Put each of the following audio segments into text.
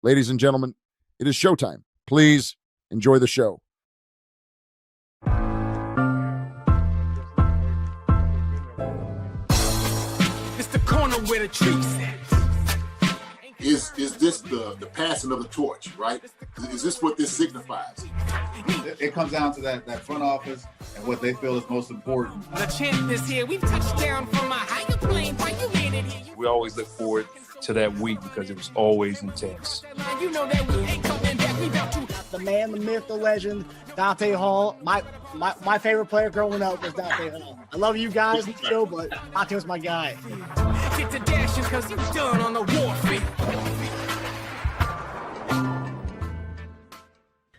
Ladies and gentlemen, it is showtime. Please enjoy the show. It's the corner where the trees at. Is this the passing of the torch, right? Is this what this signifies? It comes down to that front office and what they feel is most important. The champ is here. We've touched down from a higher plane. Why you made it here? We always look forward to that week because it was always intense. You know that we ain't coming back. We about to. The man, the myth, the legend, Dante Hall. My favorite player growing up was Dante Hall. I love you guys in the show, but Dante was my guy. Get to dashing because you done on the warfare.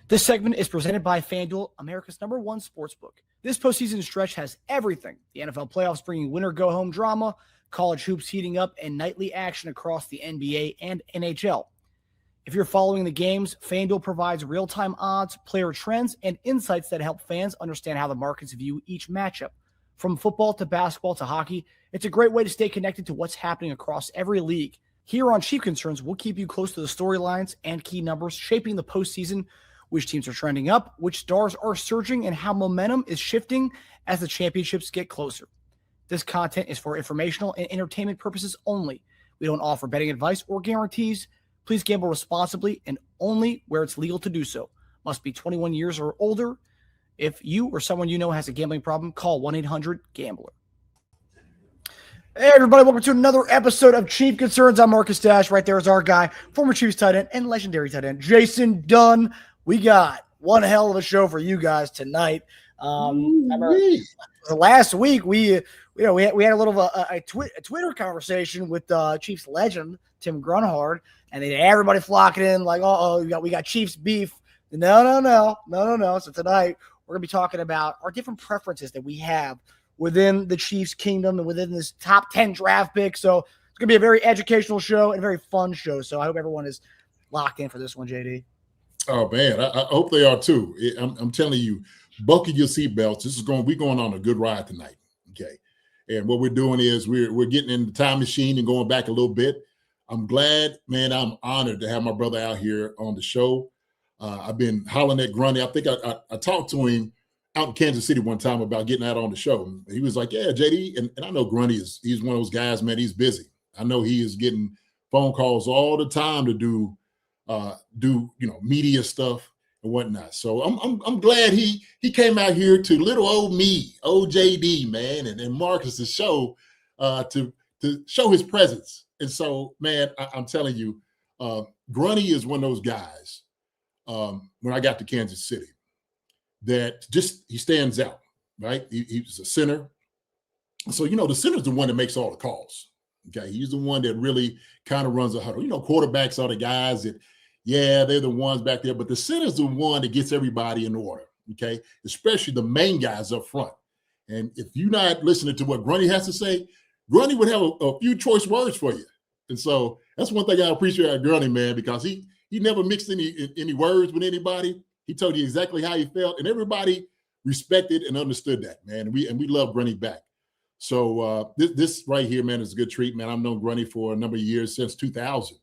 This segment is presented by FanDuel, America's #1 sportsbook. This postseason stretch has everything. The NFL playoffs bringing winner go-home drama, college hoops heating up, and nightly action across the NBA and NHL. If you're following the games, FanDuel provides real-time odds, player trends, and insights that help fans understand how the markets view each matchup. From football to basketball to hockey, it's a great way to stay connected to what's happening across every league. Here on Chief Concerns, we'll keep you close to the storylines and key numbers shaping the postseason, which teams are trending up, which stars are surging, and how momentum is shifting as the championships get closer. This content is for informational and entertainment purposes only. We don't offer betting advice or guarantees. Please gamble responsibly and only where it's legal to do so. Must be 21 years or older. If you or someone you know has a gambling problem, call 1-800-GAMBLER. Hey, everybody. Welcome to another episode of Chief Concerns. I'm Marcus Dash. Right there is our guy, former Chiefs tight end and legendary tight end, Jason Dunn. We got one hell of a show for you guys tonight. Last week we had a little of a Twitter conversation with Chiefs legend Tim Grunhard, and then everybody flocking in like, we got Chiefs beef. No. So tonight we're gonna be talking about our different preferences that we have within the Chiefs kingdom and within this top 10 draft pick. So it's gonna be a very educational show and a very fun show. So I hope everyone is locked in for this one, JD. Oh man, I hope they are too. I'm telling you, buckle your seatbelts. We're going on a good ride tonight. Okay, and what we're doing is we're getting in the time machine and going back a little bit. I'm glad, man. I'm honored to have my brother out here on the show. I've been hollering at Grundy. I think I talked to him out in Kansas City one time about getting out on the show. He was like, "Yeah, JD," and I know Grundy he's one of those guys, man. He's busy. I know he is getting phone calls all the time to do media stuff and whatnot. So I'm glad he came out here to little old me, old JD, man, and Marcus's show to show his presence. And so, man, I'm telling you, Grunny is one of those guys. When I got to Kansas City, that he stands out, right? He's a center. So the center's the one that makes all the calls. Okay, he's the one that really kind of runs a huddle. Quarterbacks are the guys that, yeah, they're the ones back there, but the center's the one that gets everybody in order, okay? Especially the main guys up front. And if you're not listening to what Grundy has to say, Grundy would have a few choice words for you. And so that's one thing I appreciate about Grundy, man, because he never mixed any words with anybody. He told you exactly how he felt, and everybody respected and understood that, man. And we love Grundy back. So this right here, man, is a good treat, man. I've known Grundy for a number of years, since 2000.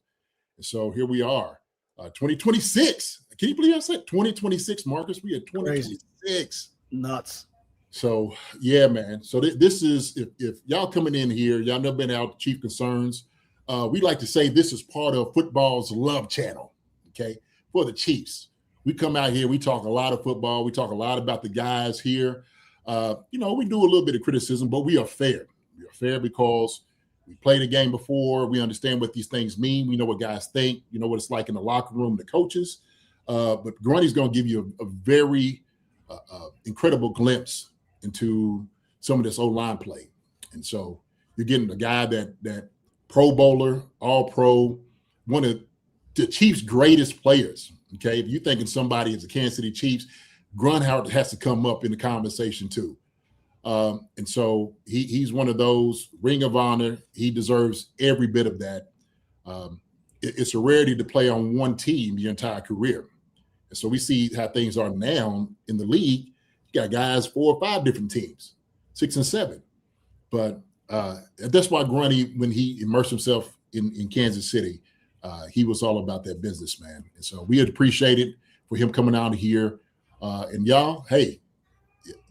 And so here we are. 2026. Can you believe I said 2026, Marcus? We had 2026. Crazy. Nuts. So, yeah, man. So this is, if y'all coming in here, y'all never been out Chief Concerns, we like to say this is part of football's love channel, okay, for the Chiefs. We come out here, we talk a lot of football. We talk a lot about the guys here. We do a little bit of criticism, but we are fair. We are fair because we played a game before. We understand what these things mean. We know what guys think. You know what it's like in the locker room, the coaches. But Grundy's going to give you a very incredible glimpse into some of this O-line play. And so you're getting a guy that Pro Bowler, All-Pro, one of the Chiefs' greatest players. Okay, if you're thinking somebody is the Kansas City Chiefs, Grunhard has to come up in the conversation too. And so he's one of those, Ring of Honor. He deserves every bit of that. It's a rarity to play on one team your entire career. And so we see how things are now in the league. You got guys 4 or 5 different teams, 6 and 7. But that's why Grundy, when he immersed himself in Kansas City, he was all about that business, man. And so we appreciate it for him coming out here. And y'all, hey,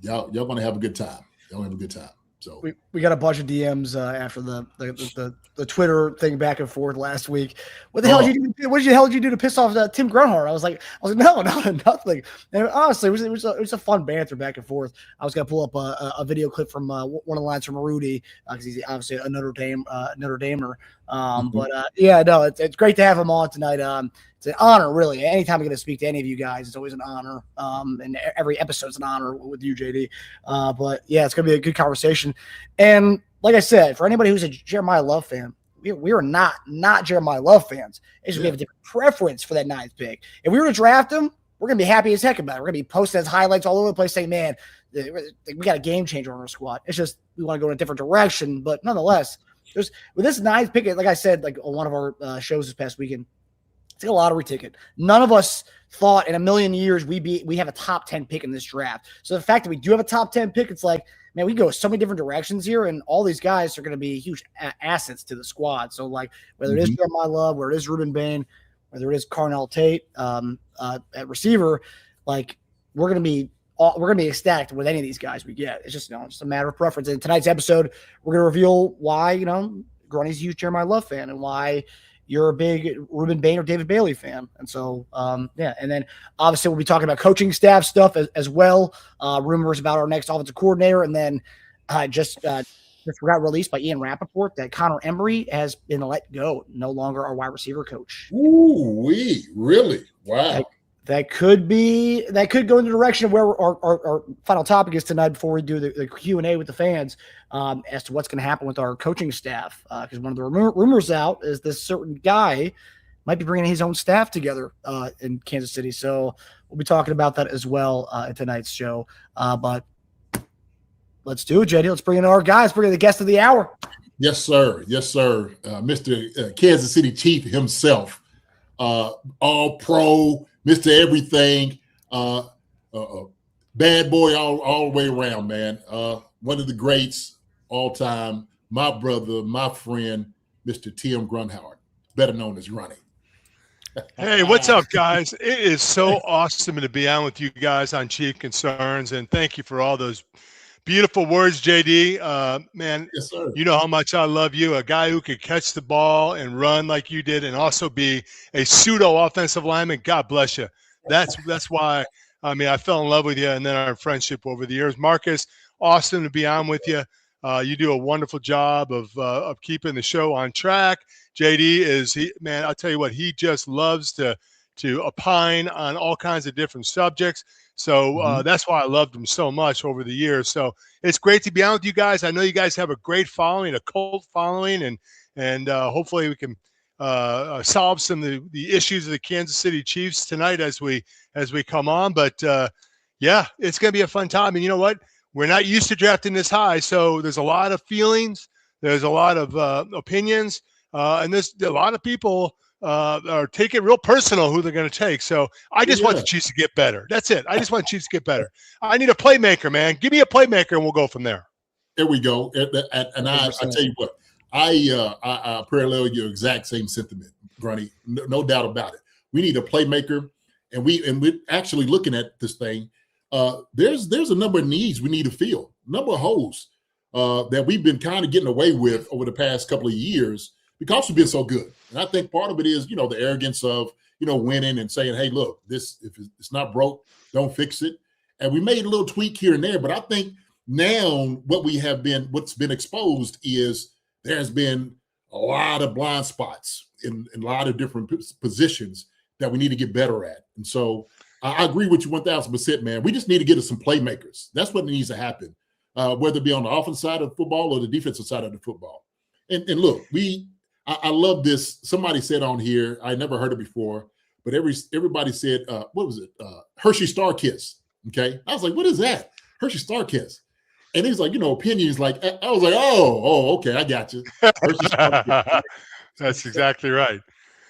y'all gonna have a good time. Y'all have a good time. So we got a bunch of DMs after the Twitter thing back and forth last week. What the hell did you do? What the hell did you do to piss off Tim Grunhard? I was like, no, nothing. And honestly, it was a fun banter back and forth. I was gonna pull up a video clip from one of the lines from Rudy because he's obviously a Notre Damer. But yeah, no, it's great to have him on tonight. It's an honor, really. Anytime I get to speak to any of you guys, it's always an honor. And every episode's an honor with you, JD. But yeah, it's gonna be a good conversation. And like I said, for anybody who's a Jeremiyah Love fan, we are not Jeremiyah Love fans. It's just we have a different preference for that 9th pick. If we were to draft him, we're gonna be happy as heck about it. We're gonna be posting his highlights all over the place, saying, "Man, we got a game changer on our squad." It's just we want to go in a different direction, but nonetheless, with this 9th pick, like I said, like on one of our shows this past weekend. It's like a lottery ticket. None of us thought in a million years we have a top 10 pick in this draft. So the fact that we do have a top 10 pick, it's like, man, we go so many different directions here, and all these guys are going to be huge assets to the squad. So like whether it is Jeremiyah Love, whether it is Rueben Bain, whether it is Carnell Tate at receiver, like we're going to be ecstatic with any of these guys we get. It's just just a matter of preference. In tonight's episode, we're going to reveal why Grunny's a huge Jeremiyah Love fan and why you're a big Rueben Bain or David Bailey fan. And so, yeah. And then obviously we'll be talking about coaching staff stuff as well. Rumors about our next offensive coordinator. And then just got released by Ian Rappaport that Connor Emery has been let go, no longer our wide receiver coach. Ooh, really? Wow. That could go in the direction of where our final topic is tonight before we do the Q&A with the fans as to what's going to happen with our coaching staff. Because one of the rumors out is this certain guy might be bringing his own staff together in Kansas City. So we'll be talking about that as well in tonight's show. But let's do it, JD. Let's bring in our guys. Bring in the guest of the hour. Yes, sir. Mr. Kansas City Chief himself, all pro, Mr. Everything, bad boy all the way around, man. One of the greats all time, my brother, my friend, Mr. Tim Grunhard, better known as Ronnie. Hey, what's up, guys? It is so awesome to be on with you guys on Chief Concerns, and thank you for all those beautiful words, JD. Man, yes, sir. You know how much I love you, a guy who could catch the ball and run like you did and also be a pseudo-offensive lineman. God bless you. That's why, I fell in love with you and then our friendship over the years. Marcus, awesome to be on with you. You do a wonderful job of keeping the show on track. JD I'll tell you what, he just loves to opine on all kinds of different subjects. So that's why I loved him so much over the years. So it's great to be on with you guys. I know you guys have a great following, a cult following, and hopefully we can solve some of the issues of the Kansas City Chiefs tonight as we come on. But yeah, it's going to be a fun time. And you know what? We're not used to drafting this high, so there's a lot of feelings. There's a lot of opinions, and there's a lot of people are taking it real personal who they're going to take. So I just want the Chiefs to get better. That's it. I just want the Chiefs to get better. I need a playmaker, man. Give me a playmaker, and we'll go from there. There we go. And I tell you what, I parallel your exact same sentiment, Grunny. No doubt about it. We need a playmaker, and we're actually looking at this thing. There's a number of needs we need to fill, number of holes that we've been kind of getting away with over the past couple of years because we've been so good. And I think part of it is, the arrogance of, winning and saying, hey, look, if it's not broke, don't fix it. And we made a little tweak here and there, but I think now what's been exposed is there's been a lot of blind spots in a lot of different positions that we need to get better at. And so I agree with you 1,000%, man. We just need to get us some playmakers. That's what needs to happen, whether it be on the offensive side of the football or the defensive side of the football. And look, I love this. Somebody said on here, I never heard it before, but everybody said, what was it? Hershey Star Kiss. Okay. I was like, what is that? Hershey Star Kiss. And he's like, opinions like, I was like, oh, okay, I got you. Hershey Star Kiss. That's exactly right.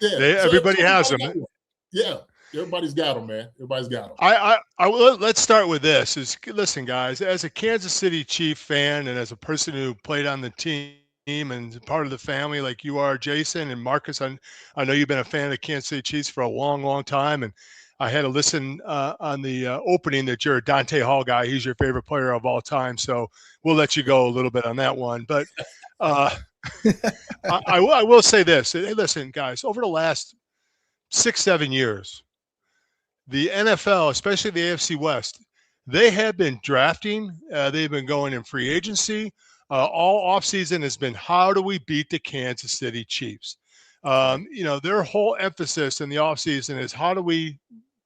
Yeah. Everybody has them. Yeah. Everybody's got them, man. Everybody's got them. Let's start with this. Listen, guys, as a Kansas City Chief fan and as a person who played on the team and part of the family like you are, Jason and Marcus. I know you've been a fan of the Kansas City Chiefs for a long, long time, and I had to listen on the opening that you're a Dante Hall guy. He's your favorite player of all time, so we'll let you go a little bit on that one. But I will say this. Hey, listen, guys, over the last 6-7 years, the NFL, especially the AFC West, they have been drafting. They've been going in free agency. All offseason has been, how do we beat the Kansas City Chiefs? Their whole emphasis in the offseason is how do we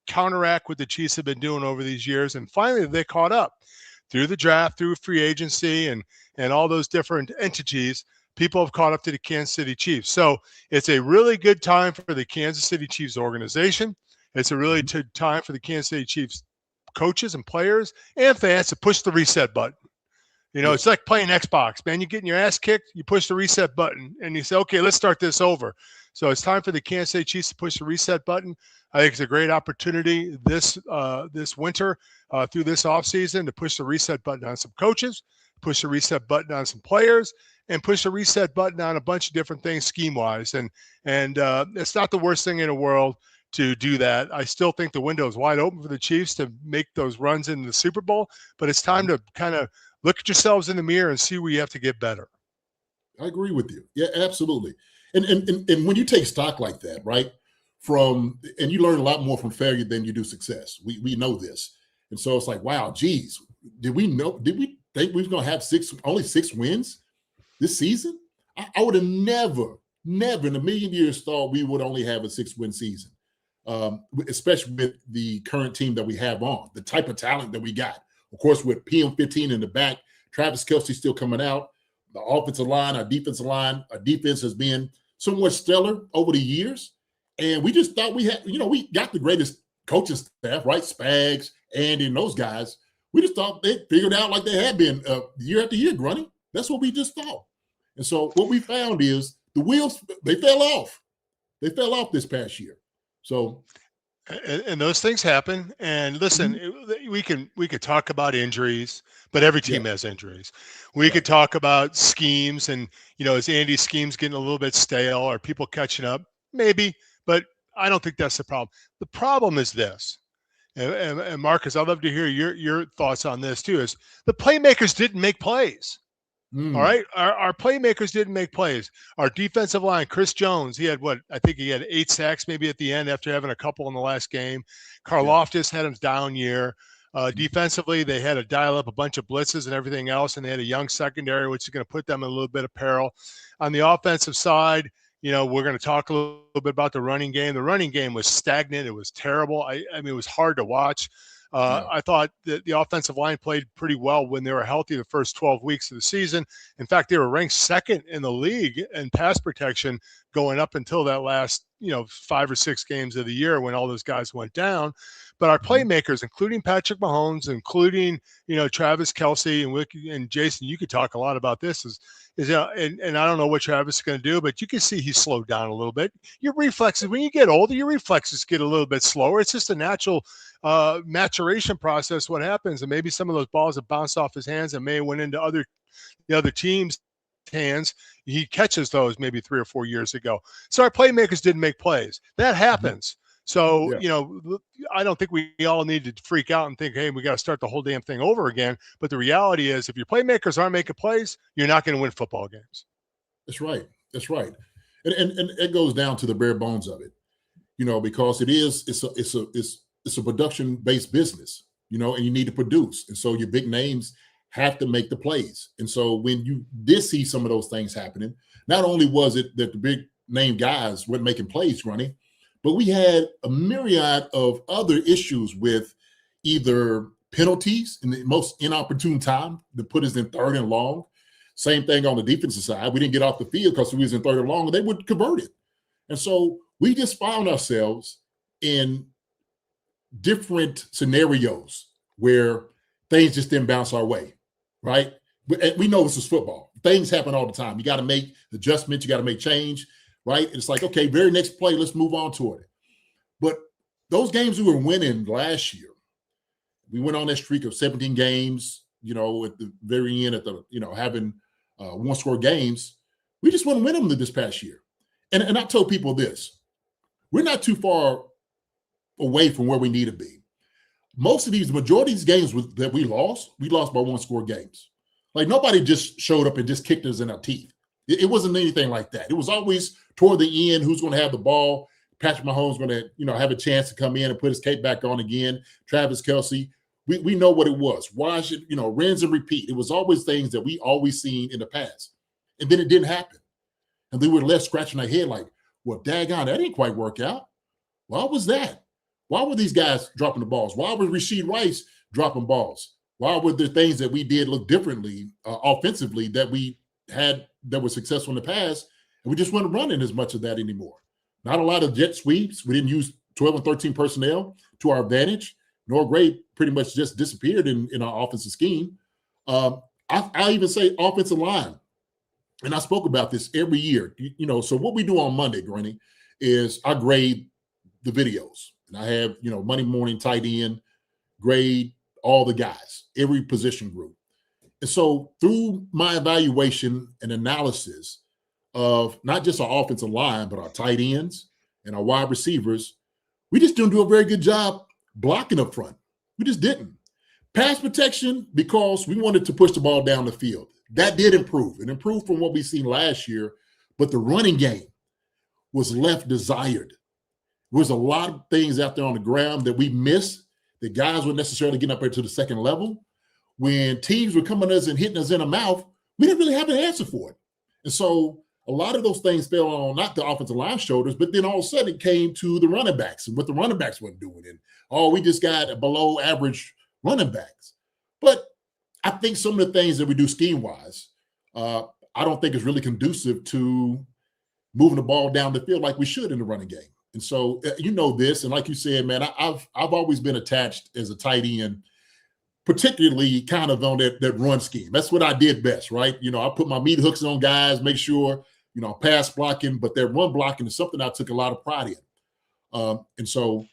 counteract what the Chiefs have been doing over these years. And finally, they caught up through the draft, through free agency, and all those different entities. People have caught up to the Kansas City Chiefs. So it's a really good time for the Kansas City Chiefs organization. It's a really good time for the Kansas City Chiefs coaches and players and fans to push the reset button. It's like playing Xbox, man. You're getting your ass kicked, you push the reset button, and you say, okay, let's start this over. So it's time for the Kansas City Chiefs to push the reset button. I think it's a great opportunity this winter through this offseason to push the reset button on some coaches, push the reset button on some players, and push the reset button on a bunch of different things scheme-wise. And it's not the worst thing in the world to do that. I still think the window is wide open for the Chiefs to make those runs in the Super Bowl, but it's time to kind of look at yourselves in the mirror and see where you have to get better. I agree with you. Yeah, absolutely. And when you take stock like that, right, and you learn a lot more from failure than you do success. We know this. And so it's like, wow, geez, did we think we were going to have only 6 wins this season? I would have never in a million years thought we would only have a 6-win season, especially with the current team that we have on, the type of talent that we got. Of course, with PM15 in the back, Travis Kelce still coming out, the offensive line, our defensive line, our defense has been somewhat stellar over the years. And we just thought we had, we got the greatest coaching staff, right? Spags, Andy, and those guys. We just thought they figured out like they had been year after year, Grunny. That's what we just thought. And so what we found is the wheels, they fell off. They fell off this past year. So. And those things happen. And listen, we could talk about injuries, but every team has injuries. We could talk about schemes, and is Andy's schemes getting a little bit stale? Are people catching up? Maybe, but I don't think that's the problem. The problem is this, and Marcus, I'd love to hear your thoughts on this too. Is the playmakers didn't make plays? All right. Our playmakers didn't make plays. Our defensive line, Chris Jones, I think he had 8 sacks maybe at the end after having a couple in the last game. Karlaftis had him down year. Defensively, they had to dial up a bunch of blitzes and everything else, and they had a young secondary, which is going to put them in a little bit of peril. On the offensive side, we're going to talk a little bit about the running game. The running game was stagnant. It was terrible. I mean, it was hard to watch. I thought that the offensive line played pretty well when they were healthy the first 12 weeks of the season. In fact, they were ranked 2nd in the league in pass protection going up until that last, 5 or 6 games of the year when all those guys went down. But our playmakers, including Patrick Mahomes, including, Travis Kelce and Jason, you could talk a lot about this and I don't know what Travis is going to do, but you can see he's slowed down a little bit. Your reflexes, when you get older, your reflexes get a little bit slower. It's just a natural maturation process. What happens, and maybe some of those balls have bounced off his hands and may have went into the other team's hands. He catches those maybe 3 or 4 years ago. So our playmakers didn't make plays. That happens. So, I don't think we all need to freak out and think, hey, we got to start the whole damn thing over again. But the reality is, if your playmakers aren't making plays, you're not going to win football games. That's right. That's right. And it goes down to the bare bones of it, because it's a production-based business, and you need to produce. And so your big names have to make the plays. And so when you did see some of those things happening, not only was it that the big name guys weren't making plays running, but we had a myriad of other issues with either penalties in the most inopportune time to put us in 3rd and long. Same thing on the defensive side. We didn't get off the field because we was in 3rd and long, and they would convert it. And so we just found ourselves in different scenarios where things just didn't bounce our way, right? We know this is football. Things happen all the time. You got to make adjustments. You got to make change. Right? It's like, okay, very next play, let's move on to it. But those games we were winning last year, we went on that streak of 17 games, at the very end, having 1-score games. We just wouldn't win them this past year. And I told people this. We're not too far away from where we need to be. The majority of these games that we lost by one-score games. Like, nobody just showed up and just kicked us in our teeth. It wasn't anything like that. It was always toward the end, who's going to have the ball. Patrick Mahomes going to, have a chance to come in and put his cape back on again. Travis Kelce. We know what it was. Watch it, rinse and repeat. It was always things that we always seen in the past. And then it didn't happen. And then we're left scratching our head like, well, daggone, that didn't quite work out. Why was that? Why were these guys dropping the balls? Why was Rashid Rice dropping balls? Why were there things that we did look differently offensively that we had that were successful in the past? And we just weren't running as much of that anymore. Not a lot of jet sweeps. We didn't use 12 and 13 personnel to our advantage. Noah Gray pretty much just disappeared in our offensive scheme. I even say offensive line. And I spoke about this every year. So what we do on Monday, Granny, is I grade the videos. And I have, Monday morning tight end, grade all the guys, every position group. And so through my evaluation and analysis of not just our offensive line, but our tight ends and our wide receivers, we just didn't do a very good job blocking up front. We just didn't. Pass protection, because we wanted to push the ball down the field. That did improve. It improved from what we seen last year, but the running game was left desired. There was a lot of things out there on the ground that we missed, that guys weren't necessarily getting up there to the second level. When teams were coming at us and hitting us in the mouth, we didn't really have an answer for it. And so a lot of those things fell on not the offensive line shoulders, but then all of a sudden it came to the running backs and what the running backs weren't doing. And, we just got below average running backs. But I think some of the things that we do scheme-wise, I don't think is really conducive to moving the ball down the field like we should in the running game. And so, this, and like you said, man, I've always been attached as a tight end, particularly kind of on that run scheme. That's what I did best, right? I put my meat hooks on guys, make sure, pass blocking, but that run blocking is something I took a lot of pride in. And so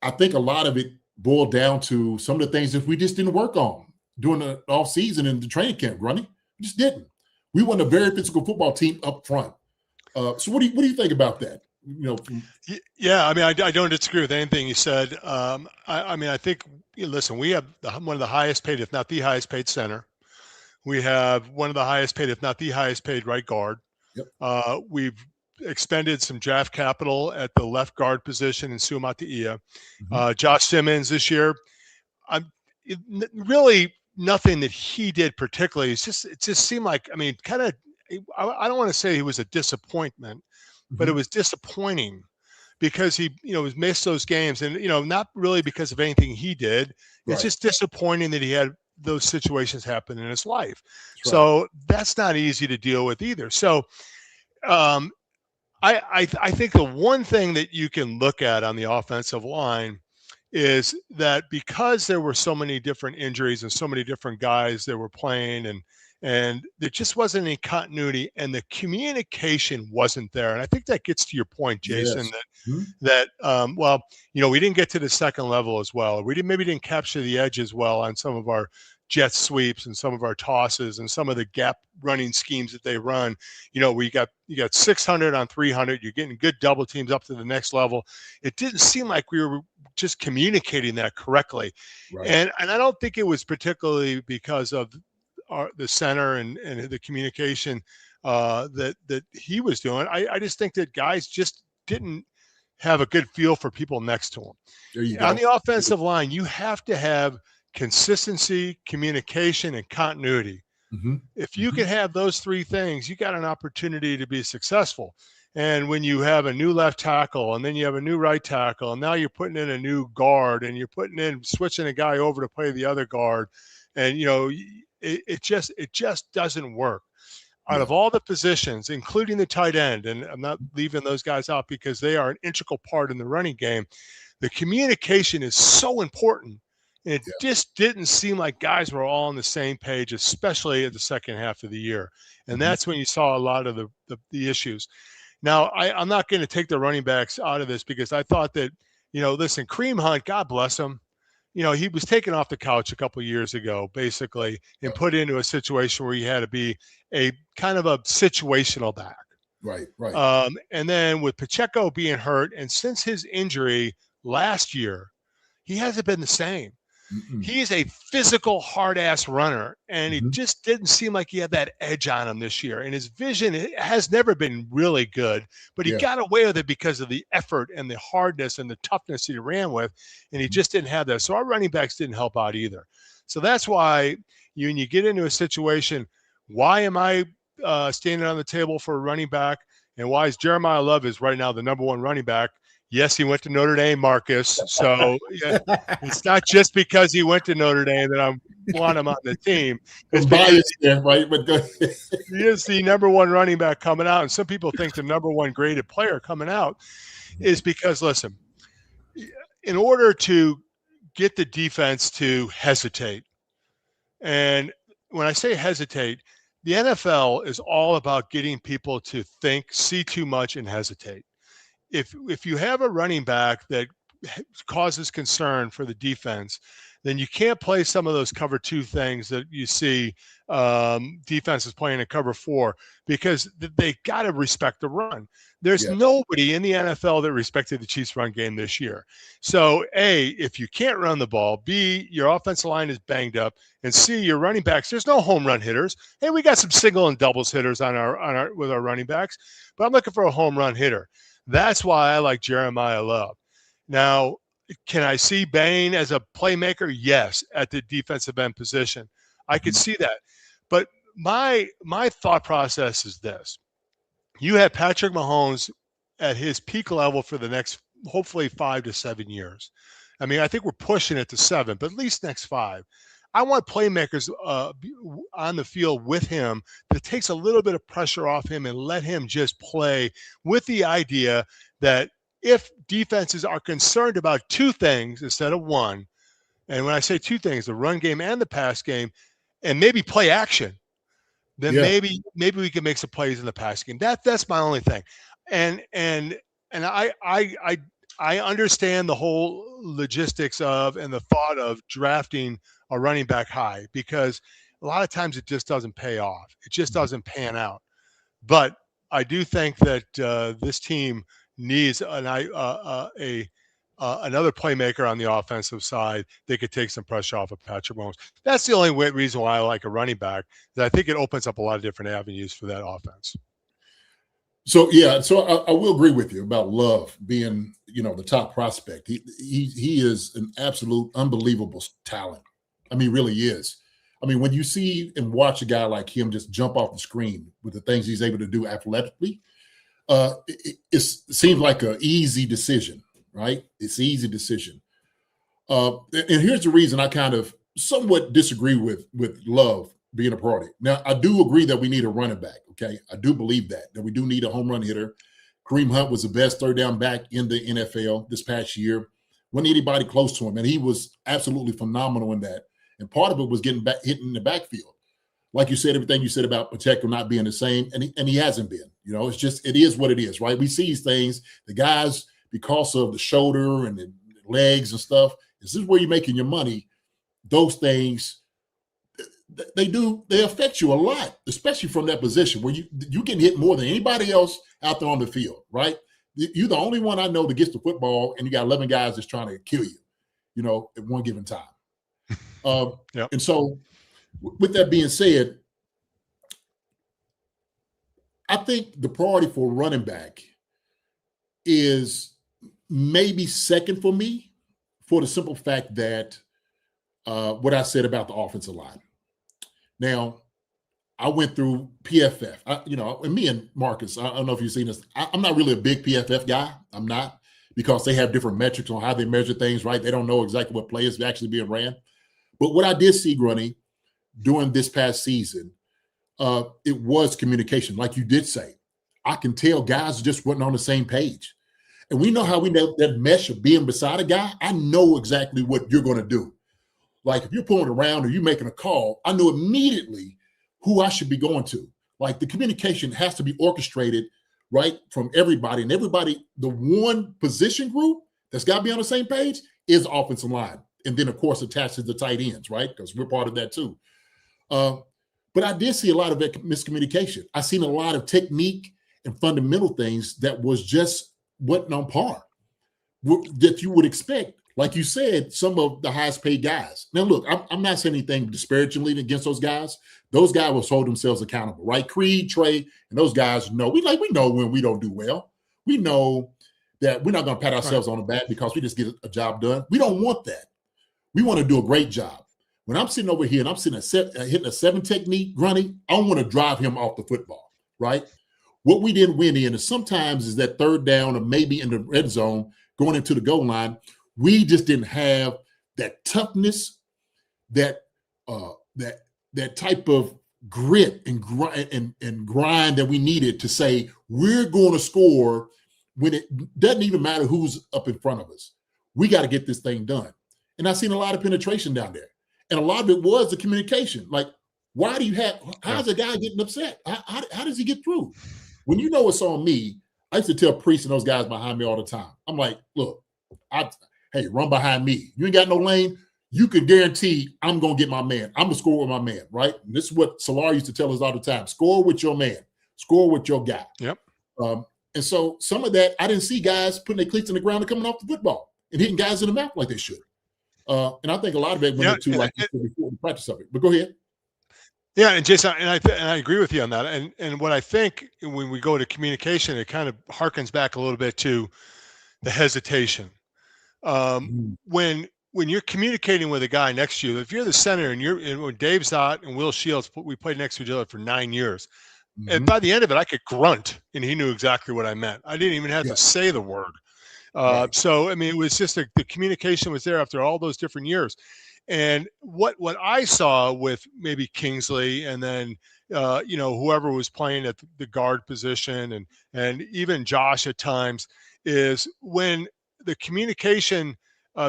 I think a lot of it boiled down to some of the things that we just didn't work on during the offseason and the training camp, Grundy. We just didn't. We weren't a very physical football team up front. So what do you think about that? Yeah, I don't disagree with anything you said. I think, listen, we have one of the highest paid, if not the highest paid center. We have one of the highest paid, if not the highest paid right guard. Yep. We've expended some draft capital at the left guard position in Suamataia. Josh Simmons this year, really nothing that he did particularly. It just seemed like, I don't want to say he was a disappointment, but it was disappointing because he, missed those games and, not really because of anything he did. It's just disappointing that he had those situations happen in his life. Right. So that's not easy to deal with either. So I think the one thing that you can look at on the offensive line is that because there were so many different injuries and so many different guys that were playing and there just wasn't any continuity and the communication wasn't there. And I think that gets to your point, Jason, that we didn't get to the second level as well. We maybe didn't capture the edge as well on some of our jet sweeps and some of our tosses and some of the gap running schemes that they run. You got 600 on 300. You're getting good double teams up to the next level. It didn't seem like we were just communicating that correctly. Right. And I don't think it was particularly because of the center and the communication that he was doing. I just think that guys just didn't have a good feel for people next to him. On the offensive line, you have to have consistency, communication, and continuity. If you can have those three things, you got an opportunity to be successful. And when you have a new left tackle and then you have a new right tackle and now you're putting in a new guard and you're switching a guy over to play the other guard, and it just doesn't work. Out of all the positions, including the tight end, and I'm not leaving those guys out because they are an integral part in the running game, the communication is so important. And it just didn't seem like guys were all on the same page, especially at the second half of the year. And that's when you saw a lot of the issues. Now, I'm not going to take the running backs out of this because I thought that, listen, Kareem Hunt, God bless him. he was taken off the couch a couple of years ago, basically, and put into a situation where he had to be a kind of a situational back. Right, right. And then with Pacheco being hurt, and since his injury last year, he hasn't been the same. Mm-mm. He's a physical, hard-ass runner, and he just didn't seem like he had that edge on him this year. And his vision has never been really good, but he got away with it because of the effort and the hardness and the toughness he ran with, and he just didn't have that. So our running backs didn't help out either. So that's why when you get into a situation, why am I standing on the table for a running back, and why is Jeremiyah Love is right now the number one running back? Yes, he went to Notre Dame, Marcus. So it's not just because he went to Notre Dame that I want him on the team. It's biased there, right? But he is the number one running back coming out. And some people think the number one graded player coming out is because, listen, in order to get the defense to hesitate, and when I say hesitate, the NFL is all about getting people to think, see too much, and hesitate. If you have a running back that causes concern for the defense, then you can't play some of those cover 2 things that you see defenses playing in cover 4, because they got to respect the run. There's nobody in the NFL that respected the Chiefs run game this year. So A, if you can't run the ball, B, your offensive line is banged up, and C, your running backs, there's no home run hitters. Hey, we got some single and doubles hitters with our running backs, but I'm looking for a home run hitter. That's why I like Jeremiyah Love. Now, can I see Bain as a playmaker? Yes, at the defensive end position. I could see that. But my thought process is this. You have Patrick Mahomes at his peak level for the next, hopefully, 5 to 7 years. I mean, I think we're pushing it to 7, but at least next 5. I want playmakers on the field with him that takes a little bit of pressure off him and let him just play, with the idea that if defenses are concerned about 2 things instead of 1, and when I say 2 things, the run game and the pass game, and maybe play action, then maybe we can make some plays in the pass game. That's my only thing. And I understand the whole logistics of and the thought of drafting a running back high, because a lot of times it just doesn't pay off. It just doesn't pan out. But I do think that this team needs another playmaker on the offensive side that could take some pressure off of Patrick Mahomes. That's the only reason why I like a running back, is I think it opens up a lot of different avenues for that offense. So I will agree with you about Love being, the top prospect. He is an absolute unbelievable talent. I mean, really is. I mean, when you see and watch a guy like him just jump off the screen with the things he's able to do athletically, it seems like an easy decision, right? It's an easy decision. And here's the reason I kind of somewhat disagree with Love being a priority. Now, I do agree that we need a running back, okay? I do believe that we do need a home run hitter. Kareem Hunt was the best third down back in the NFL this past year. Wasn't anybody close to him, and he was absolutely phenomenal in that. And part of it was getting hitting in the backfield. Like you said, everything you said about Pacheco not being the same, and he hasn't been. It's just, it is what it is, right? We see these things, the guys, because of the shoulder and the legs and stuff, this is where you're making your money. Those things, they affect you a lot, especially from that position where you can hit more than anybody else out there on the field, right? You're the only one I know that gets the football, and you got 11 guys that's trying to kill you, at one given time. And so with that being said, I think the priority for running back is maybe second for me, for the simple fact that what I said about the offensive line. Now, I went through PFF, and me and Marcus, I don't know if you've seen this. I'm not really a big PFF guy. I'm not, because they have different metrics on how they measure things, right? They don't know exactly what play is actually being ran. But what I did see, Grunny, during this past season, it was communication. Like you did say, I can tell guys just wasn't on the same page. And we know how we know that mesh of being beside a guy. I know exactly what you're going to do. Like if you're pulling around or you're making a call, I know immediately who I should be going to. Like the communication has to be orchestrated, right, from everybody. And everybody, the one position group that's got to be on the same page is offensive line. and then of course attached to the tight ends, right? Because we're part of that too. But I did see a lot of miscommunication. I seen a lot of technique and fundamental things that was just wasn't on par that you would expect. Like you said, some of the highest paid guys. Now, look, I'm not saying anything disparagingly against those guys. Those guys will hold themselves accountable, right? Creed, Trey, and those guys know. We know when we don't do well. We know that we're not going to pat ourselves on the back because we just get a job done. We don't want that. We want to do a great job. When I'm sitting over here and I'm sitting hitting a 7 technique, Grunny, I don't want to drive him off the football, right? What we didn't win in is sometimes is that third down or maybe in the red zone going into the goal line. We just didn't have that toughness, that type of grit and grind that we needed to say we're going to score when it doesn't even matter who's up in front of us. We got to get this thing done. And I've seen a lot of penetration down there. And a lot of it was the communication. Like, how's a guy getting upset? How does he get through? When you know it's on me, I used to tell Priest and those guys behind me all the time. I'm like, look, hey, run behind me. You ain't got no lane. You can guarantee I'm going to get my man. I'm going to score with my man, right? And this is what Solar used to tell us all the time. Score with your man. Score with your guy. Yep. And so some of that, I didn't see guys putting their cleats in the ground and coming off the football and hitting guys in the mouth like they should. And I think a lot of it went into like before the practice of it. But go ahead. Yeah, and Jason, and I agree with you on that. And what I think when we go to communication, it kind of harkens back a little bit to the hesitation. When you're communicating with a guy next to you, if you're the center and when Dave's out and Will Shields, we played next to each other for 9 years. And by the end of it, I could grunt, and he knew exactly what I meant. I didn't even have to say the word. So, I mean, it was just the communication was there after all those different years. And what I saw with maybe Kingsley and then, whoever was playing at the guard position and even Josh at times is when the communication,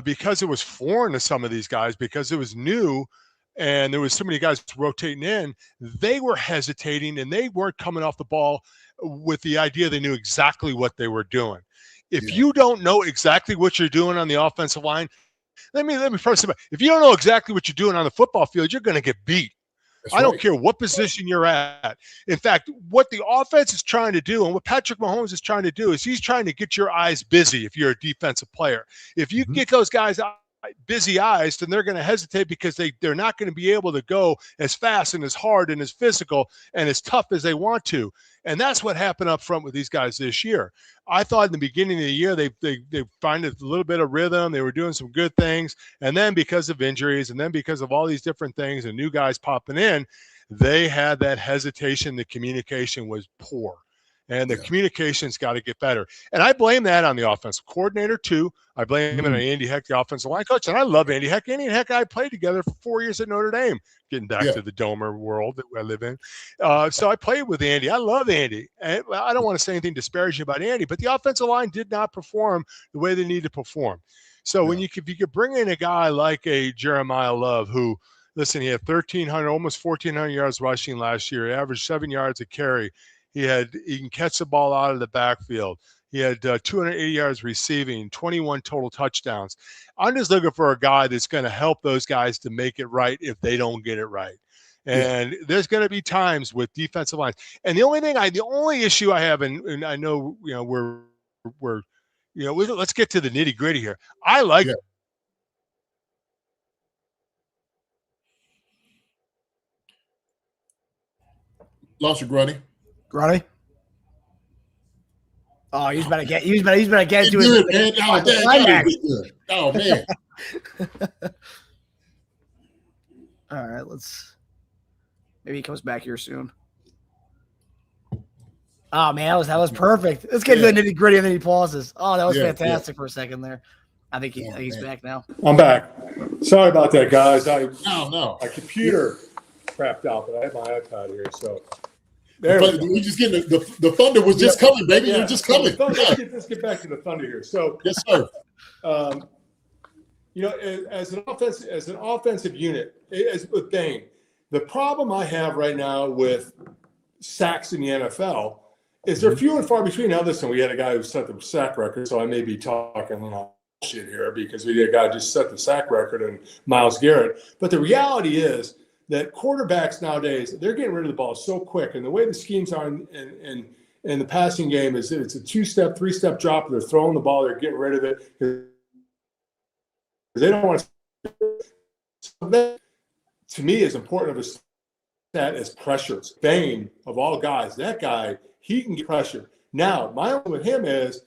because it was foreign to some of these guys, because it was new and there was so many guys rotating in, they were hesitating and they weren't coming off the ball with the idea they knew exactly what they were doing. If you don't know exactly what you're doing on the offensive line, let me first say, if you don't know exactly what you're doing on the football field, you're going to get beat. I don't care what position you're at. In fact, what the offense is trying to do and what Patrick Mahomes is trying to do is he's trying to get your eyes busy if you're a defensive player. If you get those guys busy eyes, then they're going to hesitate because they're not going to be able to go as fast and as hard and as physical and as tough as they want to. And that's what happened up front with these guys this year. I thought in the beginning of the year, they find a little bit of rhythm. They were doing some good things. And then because of injuries and then because of all these different things and new guys popping in, they had that hesitation. The communication was poor. And the communication's got to get better. And I blame that on the offensive coordinator, too. I blame it on Andy Heck, the offensive line coach. And I love Andy Heck. Andy Heck and I played together for 4 years at Notre Dame, getting back to the Domer world that I live in. So I played with Andy. I love Andy. And I don't want to say anything disparaging about Andy, but the offensive line did not perform the way they need to perform. So if you could bring in a guy like a Jeremiyah Love who, listen, he had 1,300, almost 1,400 yards rushing last year. He averaged 7 yards a carry. He can catch the ball out of the backfield. He had 280 yards receiving, 21 total touchdowns. I'm just looking for a guy that's going to help those guys to make it right if they don't get it right. And there's going to be times with defensive lines. And the only issue I have, and I know, let's get to the nitty gritty here. I like. Lost your Grunny. Grunny? Oh, he's about to get to it. Oh, man. All right, maybe he comes back here soon. Oh, man, that was perfect. Let's get to the nitty gritty and then he pauses. Oh, that was fantastic for a second there. I think he's back now. I'm back. Sorry about that, guys. My computer crapped out, but I have my iPad here, so. We just getting the thunder was just coming, baby. It was just coming. Let's get back to the thunder here. So yes, sir. As an offensive unit, as with Bain, the problem I have right now with sacks in the NFL is they're few and far between. Now, listen, we had a guy who set the sack record, so I may be talking bullshit here because we got to just set the sack record and Myles Garrett. But the reality is that quarterbacks nowadays, they're getting rid of the ball so quick. And the way the schemes are in the passing game is it's a 2-step, 3-step drop. They're throwing the ball. They're getting rid of it. They don't want to. So that, to me, is important of a stat as pressure. Bain, of all guys, that guy, he can get pressure. Now, my only with him is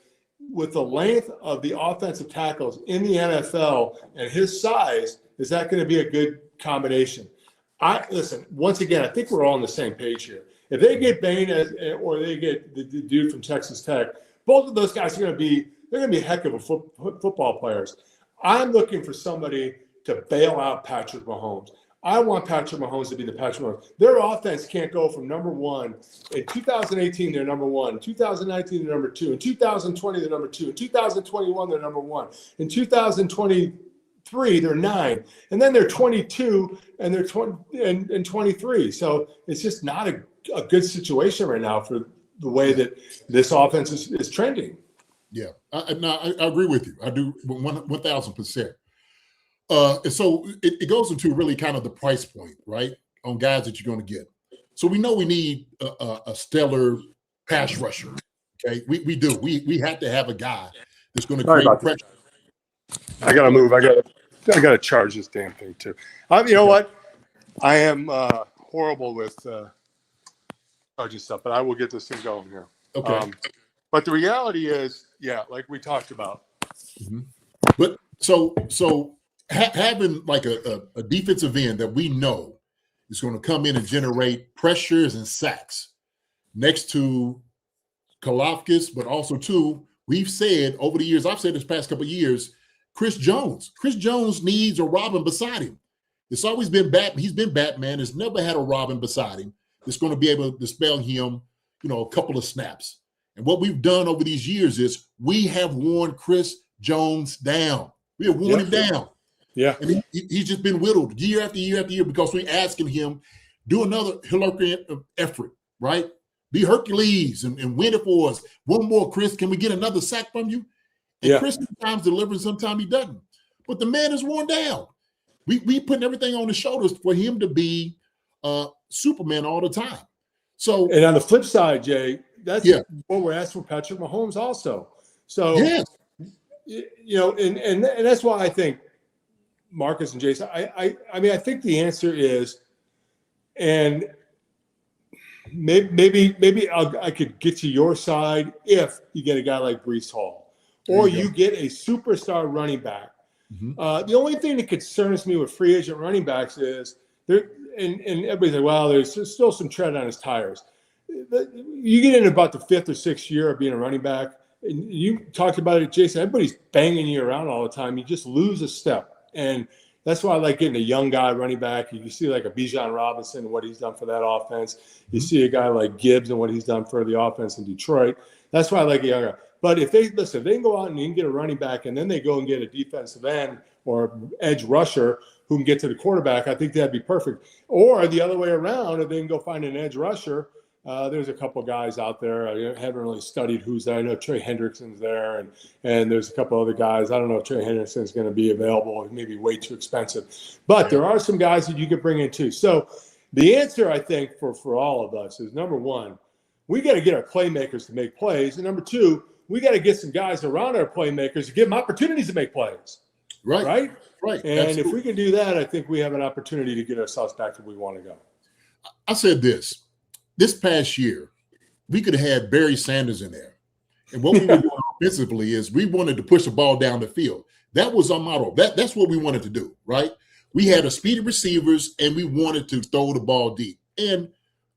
with the length of the offensive tackles in the NFL and his size, is that going to be a good combination? Listen, once again, I think we're all on the same page here. If they get Bain or they get the dude from Texas Tech, both of those guys are going to be a heck of a football players. I'm looking for somebody to bail out Patrick Mahomes. I want Patrick Mahomes to be the Patrick Mahomes. Their offense can't go from number one. In 2018, they're number one. In 2019, they're number two. In 2020, they're number two. In 2021, they're number one. In 2023, they're 9. And then they're 22 and they're 20 and 23. So it's just not a good situation right now for the way that this offense is trending. Yeah, I agree with you. I do 1,000%. And so it goes into really kind of the price point, right, on guys that you're going to get. So we know we need a stellar pass rusher. Okay, we do. We have to have a guy that's going to create pressure. I got to move. I got to charge this damn thing too. You know what? I am horrible with charging stuff, but I will get this thing going here. Okay. But the reality is, like we talked about. Mm-hmm. But so having like a defensive end that we know is going to come in and generate pressures and sacks next to Kalafkis, but also too, we've said over the years, I've said this past couple of years, Chris Jones. Chris Jones needs a Robin beside him. It's always been Batman. He's been Batman. Has never had a Robin beside him that's going to be able to dispel him, a couple of snaps. And what we've done over these years is we have worn Chris Jones down. We have worn him down. Yeah. And he's just been whittled year after year after year because we're asking him, do another Herculean effort, right? Be Hercules and win it for us. One more, Chris. Can we get another sack from you? And Chris sometimes delivers, sometimes he doesn't. But the man is worn down. We putting everything on his shoulders for him to be Superman all the time. So, and on the flip side, Jay, that's what we're asking for Patrick Mahomes also. So, and that's why I think Marcus and Jason, I mean, I think the answer is, and maybe I could get to your side if you get a guy like Breece Hall, or you get a superstar running back. Mm-hmm. The only thing that concerns me with free agent running backs is there, and everybody's like, well, there's still some tread on his tires. You get in about the 5th or 6th year of being a running back, and you talked about it, Jason. Everybody's banging you around all the time. You just lose a step. And that's why I like getting a young guy running back. You see like a Bijan Robinson and what he's done for that offense. You see a guy like Gibbs and what he's done for the offense in Detroit. That's why I like a young guy. But if they can go out and you can get a running back and then they go and get a defensive end or edge rusher who can get to the quarterback, I think that'd be perfect. Or the other way around, if they can go find an edge rusher. There's a couple of guys out there. I haven't really studied who's there. I know Trey Hendrickson's there, and there's a couple other guys. I don't know if Trey Hendrickson's going to be available. Maybe way too expensive. But there are some guys that you could bring in too. So the answer, I think, for all of us is, number one, we got to get our playmakers to make plays. And number two, we got to get some guys around our playmakers to give them opportunities to make plays. Right. And absolutely. If we can do that, I think we have an opportunity to get ourselves back to where we want to go. I said this past year, we could have had Barry Sanders in there. And what we were doing offensively is we wanted to push the ball down the field. That was our motto. That's what we wanted to do, right? We had a speedy receivers, and we wanted to throw the ball deep. And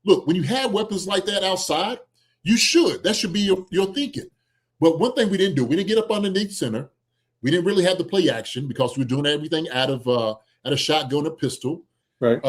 look, when you have weapons like that outside, you should. That should be your thinking. But one thing we didn't do, we didn't get up underneath center. We didn't really have the play action because we were doing everything out of a shotgun or pistol. Right.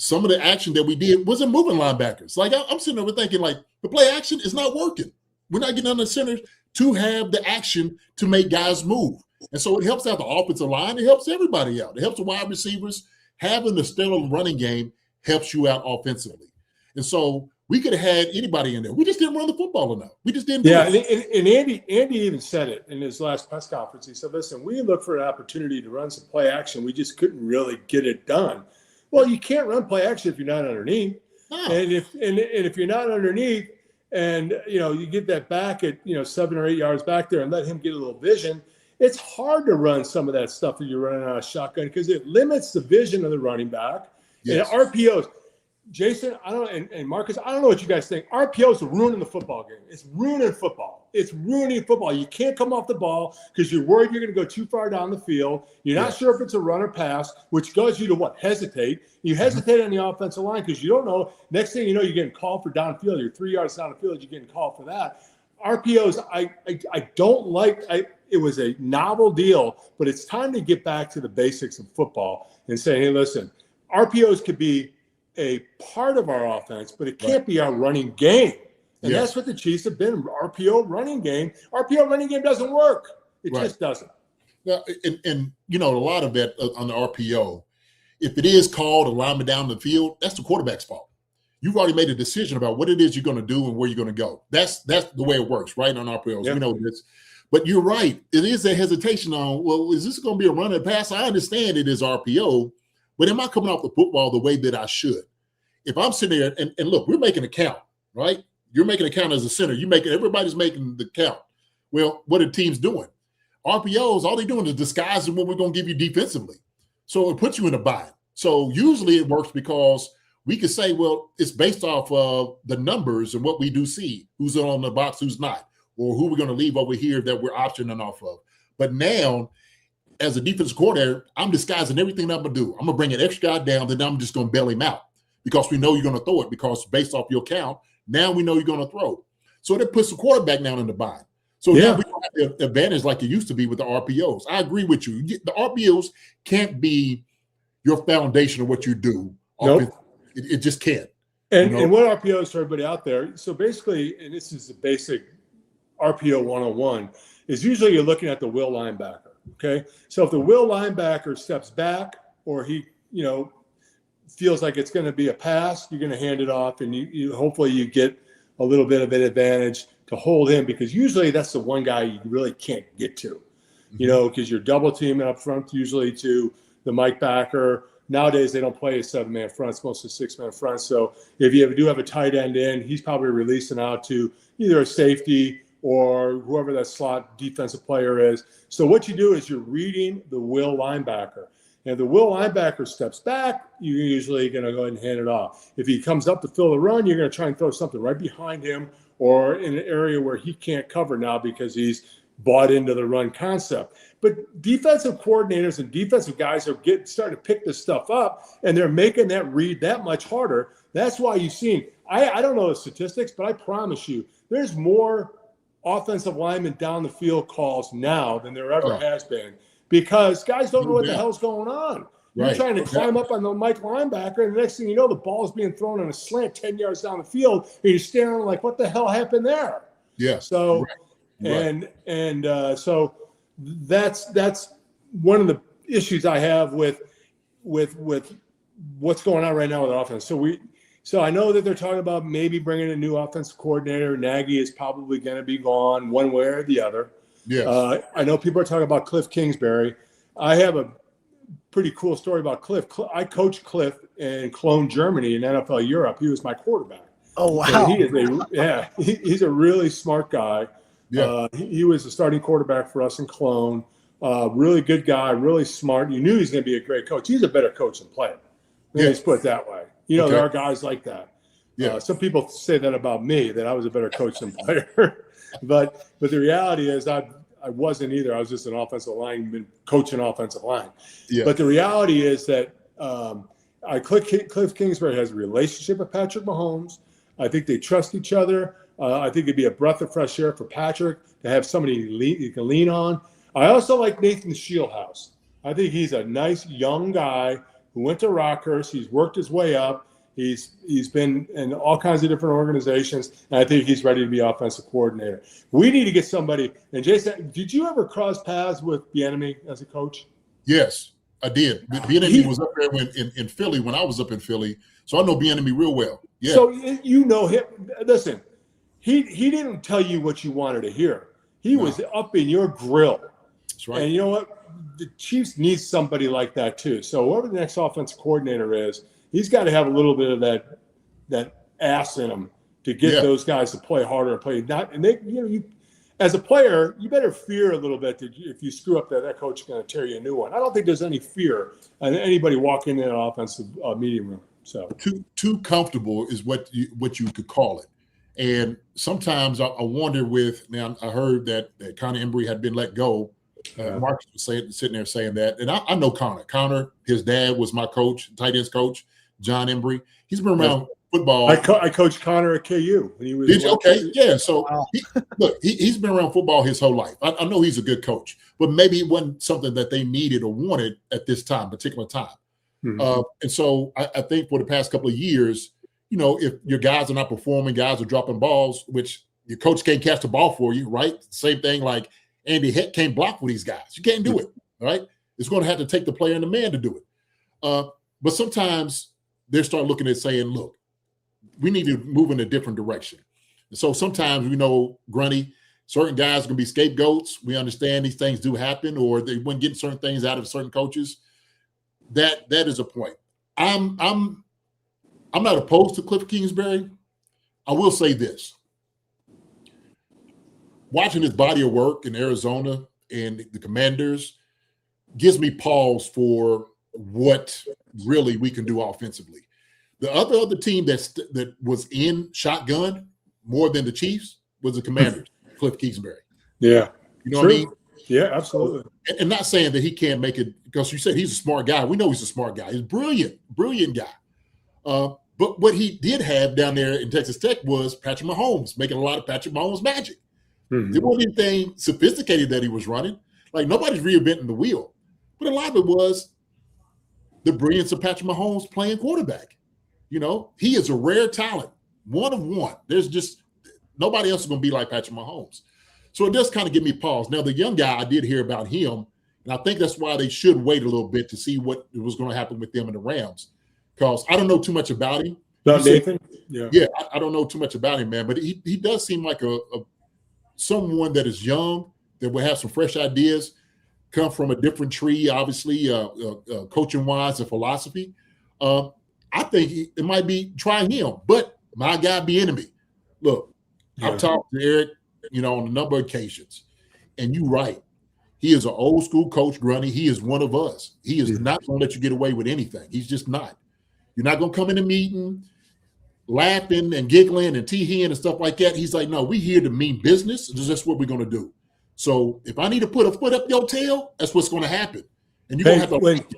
Some of the action that we did wasn't moving linebackers. Like I'm sitting over thinking, like, the play action is not working. We're not getting under center to have the action to make guys move. And so it helps out the offensive line. It helps everybody out. It helps the wide receivers. Having the stellar running game helps you out offensively. And so we could have had anybody in there. We just didn't run the football enough. We just didn't do Yeah, it. and Andy even said it in his last press conference. He said, listen, we looked for an opportunity to run some play action. We just couldn't really get it done. Well, you can't run play action if you're not underneath. No. And if you're not underneath and, you get that back at, 7 or 8 yards back there and let him get a little vision, it's hard to run some of that stuff that you're running on a shotgun because it limits the vision of the running back. Yes. And RPOs. Jason, and Marcus, I don't know what you guys think. RPOs are ruining the football game. It's ruining football. It's ruining football. You can't come off the ball because you're worried you're going to go too far down the field. You're not sure if it's a run or pass, which causes you to what? Hesitate. You hesitate on the offensive line because you don't know. Next thing you know, you're getting called for downfield. You're 3 yards down the field. You're getting called for that. RPOs, I don't like. It was a novel deal, but it's time to get back to the basics of football and say, hey, listen, RPOs could be a part of our offense, but it can't be our running game. And that's what the Chiefs have been, RPO running game. RPO running game doesn't work. It just doesn't. Now, and a lot of that on the RPO, if it is called a lineman down the field, that's the quarterback's fault. You've already made a decision about what it is you're going to do and where you're going to go. That's the way it works, right, on RPOs. Yep. We know this. But you're right. It is a hesitation on, well, is this going to be a run and pass? I understand it is RPO, but am I coming off the football the way that I should? If I'm sitting there, and look, we're making a count, right? You're making a count as a center. Everybody's making the count. Well, what are teams doing? RPOs, all they're doing is disguising what we're going to give you defensively. So it puts you in a bind. So usually it works because we can say, well, it's based off of the numbers and what we do see, who's on the box, who's not, or who we're going to leave over here that we're optioning off of. But now, as a defensive coordinator, I'm disguising everything I'm going to do. I'm going to bring an extra guy down, then I'm just going to bail him out because we know you're going to throw it because based off your count, now we know you're going to throw. So that puts the quarterback down in the bind. So now we don't have the advantage like it used to be with the RPOs. I agree with you. The RPOs can't be your foundation of what you do. Nope. It just can't. And what RPOs for everybody out there? So basically, and this is the basic RPO 101, is usually you're looking at the will linebacker, okay? So if the will linebacker steps back or he, feels like it's going to be a pass, you're going to hand it off, and you hopefully you get a little bit of an advantage to hold him because usually that's the one guy you really can't get to, because you're double teaming up front usually to the Mike backer. Nowadays they don't play a 7-man front; it's mostly 6-man front. So if you do have a tight end in, he's probably releasing out to either a safety or whoever that slot defensive player is. So what you do is you're reading the will linebacker. And if the will linebacker steps back, you're usually going to go ahead and hand it off. If he comes up to fill the run, you're going to try and throw something right behind him or in an area where he can't cover now because he's bought into the run concept. But defensive coordinators and defensive guys are starting to pick this stuff up, and they're making that read that much harder. That's why you've seen – I don't know the statistics, but I promise you there's more offensive linemen down the field calls now than there ever has been. Because guys don't know what the hell's going on. You're trying to climb up on the Mike linebacker, and the next thing you know, the ball is being thrown on a slant 10 yards down the field, and you're staring like, what the hell happened there? Yeah. So, so that's one of the issues I have with what's going on right now with the offense. So I know that they're talking about maybe bringing a new offensive coordinator. Nagy is probably going to be gone one way or the other. Yes. I know people are talking about Kliff Kingsbury. I have a pretty cool story about Kliff. I coached Kliff in Cologne, Germany, in NFL Europe. He was my quarterback. Oh, wow. And he's a really smart guy. Yeah. He was the starting quarterback for us in Cologne. Really good guy, really smart. You knew he was going to be a great coach. He's a better coach than player. Let's put it that way. There are guys like that. Yeah. Some people say that about me, that I was a better coach than player. But the reality is I wasn't either. I was just an offensive lineman coaching offensive line. Yeah. But the reality is that Kliff Kingsbury has a relationship with Patrick Mahomes. I think they trust each other. I think it'd be a breath of fresh air for Patrick to have somebody you can lean on. I also like Nathan Shieldhouse. I think he's a nice young guy who went to Rockhurst. He's worked his way up. He's been in all kinds of different organizations, and I think he's ready to be offensive coordinator. We need to get somebody. And Jason, did you ever cross paths with Bieniemy as a coach? Yes. I did. Bieniemy was up there in Philly when I was up in Philly, so I know Bieniemy real well. Yeah. So you know him. Listen, he didn't tell you what you wanted to hear. He was up in your grill. That's right. And you know what? The Chiefs need somebody like that too. So whoever the next offensive coordinator is, he's got to have a little bit of that ass in him to get those guys to play harder and play not. And they, you as a player, you better fear a little bit that if you screw up, that coach is going to tear you a new one. I don't think there's any fear in anybody walking in an offensive meeting room. So too comfortable is what you could call it. And sometimes I wonder now I heard that Connor Embry had been let go. Marcus was sitting there saying that. And I know Connor. Connor, his dad was my coach, tight ends coach, John Embry. He's been around football. I coached Connor at KU when he was. Did you? Okay, yeah. So he's been around football his whole life. I know he's a good coach, but maybe it wasn't something that they needed or wanted at this particular time. Mm-hmm. And so I think for the past couple of years, if your guys are not performing, guys are dropping balls, which your coach can't catch the ball for you, right? Same thing like Andy Heck can't block for these guys. You can't do it, right? It's going to have to take the player and the man to do it. But sometimes they start looking at saying, look, we need to move in a different direction. And so sometimes we know, Grunny, certain guys are going to be scapegoats. We understand these things do happen, or they wouldn't get certain things out of certain coaches. That is a point. I'm not opposed to Kliff Kingsbury. I will say this. Watching his body of work in Arizona and the Commanders gives me pause for what really we can do offensively. The other team that was in shotgun more than the Chiefs was the Commanders, Kliff Kingsbury. Yeah. You know what I mean? Yeah, absolutely. And not saying that he can't make it, because you said he's a smart guy. We know he's a smart guy. He's a brilliant guy. But what he did have down there in Texas Tech was Patrick Mahomes, making a lot of Patrick Mahomes magic. Mm-hmm. There wasn't anything sophisticated that he was running. Like, nobody's reinventing the wheel. But a lot of it was the brilliance of Patrick Mahomes playing quarterback. He is a rare talent, one of one. There's just nobody else is going to be like Patrick Mahomes. So it does kind of give me pause. Now, the young guy, I did hear about him, and I think that's why they should wait a little bit to see what was going to happen with them and the Rams, because I don't know too much about him. Nathan? Yeah, I don't know too much about him, man, but he does seem like a someone that is young, that will have some fresh ideas, come from a different tree, obviously, coaching-wise and philosophy. I think it might be trying him, but my guy Bieniemy. Look, I've talked to Eric, on a number of occasions, and you're right. He is an old school coach, Grunny. He is one of us. He is not going to let you get away with anything. He's just not. You're not going to come in a meeting laughing and giggling and tee-heeing and stuff like that. He's like, no, we here to mean business. That's what we're going to do. So if I need to put a foot up your tail, that's what's going to happen. And you're going to have to.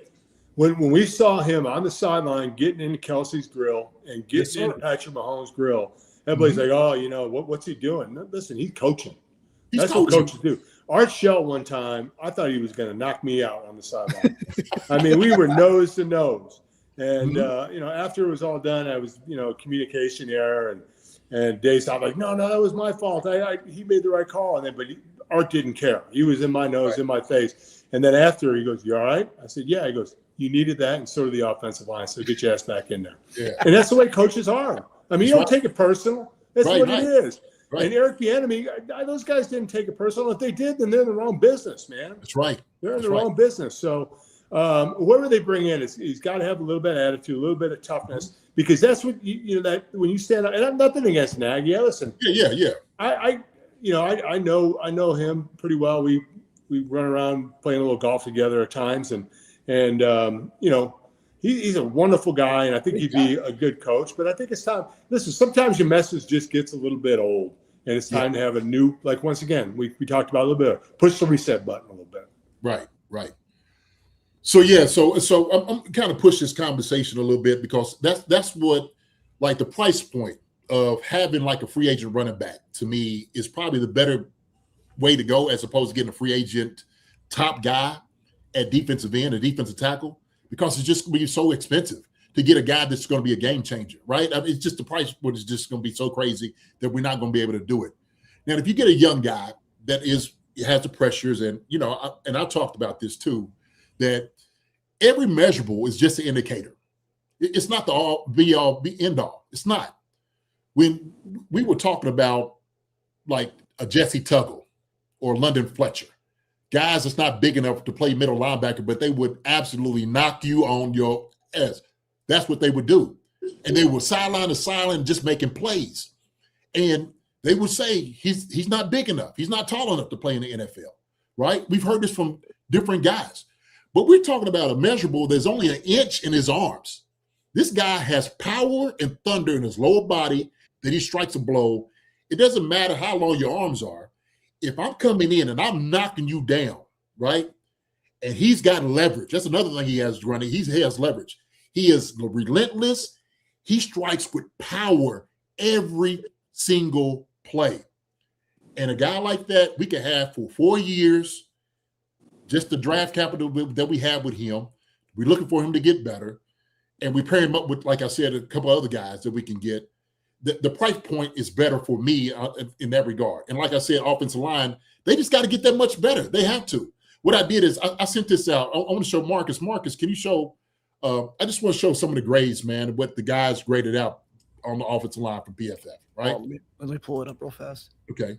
When we saw him on the sideline getting into Kelsey's grill and getting into Patrick Mahomes' grill, everybody's like, oh, what's he doing? No, listen, he's coaching. That's what coaches do. Art Shell one time, I thought he was going to knock me out on the sideline. I mean, we were nose to nose. And, after it was all done, I was, communication error. And Dave's like, no, that was my fault. He made the right call. But Art didn't care. He was in my nose, in my face. And then after, he goes, you all right? I said, yeah. He goes, you needed that, and so did the offensive line. So get your ass back in there. Yeah. And that's the way coaches are. I mean, you don't take it personal. That's what it is. Right. And Eric Bieniemy, those guys didn't take it personal. If they did, then they're in the wrong business, man. That's right. They're in the wrong business. So whoever they bring in, he's got to have a little bit of attitude, a little bit of toughness, because that's what that when you stand up. And I'm nothing against Nagy. Listen. Yeah. I know him pretty well. We run around playing a little golf together at times, and he's a wonderful guy, and I think he'd be a good coach. But I think it's time. Listen, sometimes your message just gets a little bit old, and it's time to have a new. Like, once again, we talked about a little bit. Push the reset button a little bit. Right. So I'm kind of push this conversation a little bit, because that's what, like, the price point of having like a free agent running back to me is probably the better way to go, as opposed to getting a free agent top guy at defensive end, a defensive tackle, because it's just going to be so expensive to get a guy that's going to be a game changer, right? I mean, it's just the price point is just going to be so crazy that we're not going to be able to do it. Now, if you get a young guy that has the pressures, and I talked about this too, that every measurable is just an indicator. It's not the all be end all. It's not. When we were talking about like a Jesse Tuggle or London Fletcher, guys that's not big enough to play middle linebacker, but they would absolutely knock you on your ass. That's what they would do. And they were sideline to sideline just making plays. And they would say he's not big enough. He's not tall enough to play in the NFL, right? We've heard this from different guys. But we're talking about a measurable that's only an inch in his arms. This guy has power and thunder in his lower body that he strikes a blow. It doesn't matter how long your arms are. If I'm coming in and I'm knocking you down, right, and he's got leverage. That's another thing he has running. He has leverage. He is relentless. He strikes with power every single play. And a guy like that we can have for 4 years, just the draft capital that we have with him. We're looking for him to get better. And we pair him up with, like I said, a couple other guys that we can get. The price point is better for me in that regard. And like I said, offensive line, they just got to get that much better. They have to. What I did is I sent this out. I want to show Marcus. Marcus, can you show I just want to show some of the grades, man, what the guys graded out on the offensive line from PFF, right? Let me pull it up real fast. Okay.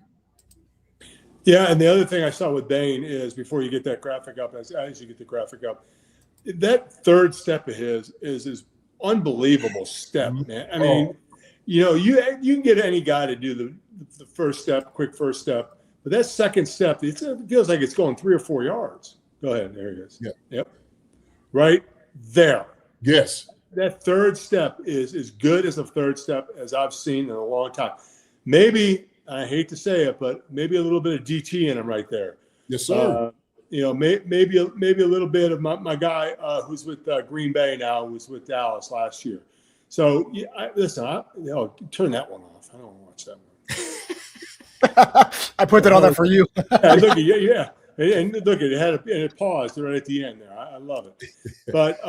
Yeah, and the other thing I saw with Bain is before you get that graphic up, as you get the graphic up, that third step of his is his unbelievable step, man. I mean, you know, you can get any guy to do the first step, quick first step, but that second step, it feels like it's going 3 or 4 yards. Go ahead. There he is. Yeah. Yep. Right there. Yes. That third step is as good as a third step as I've seen in a long time. Maybe, I hate to say it, but maybe a little bit of DT in him right there. Yes, sir. You know, maybe a little bit of my guy who's with Green Bay now, who was with Dallas last year. So, yeah, turn that one off. I don't want to watch that one. I put that on there for you. Yeah. And look, it paused right at the end there. I love it. But,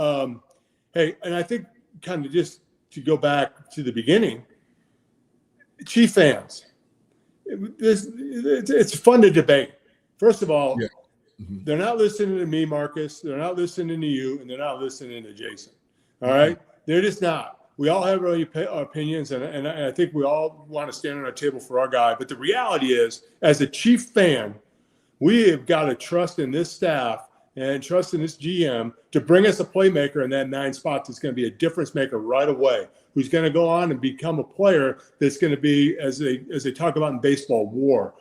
hey, and I think kind of just to go back to the beginning, Chief fans, it's fun to debate. First of all, they're not listening to me, Marcus. They're not listening to you, and they're not listening to Jason. All right? They're just not. We all have our opinions, and I think we all want to stand on our table for our guy. But the reality is, as a Chief fan, we have got to trust in this staff and trust in this GM to bring us a playmaker in that 9 spots that's going to be a difference maker right away, who's going to go on and become a player that's going to be, as they talk about in baseball, WAR.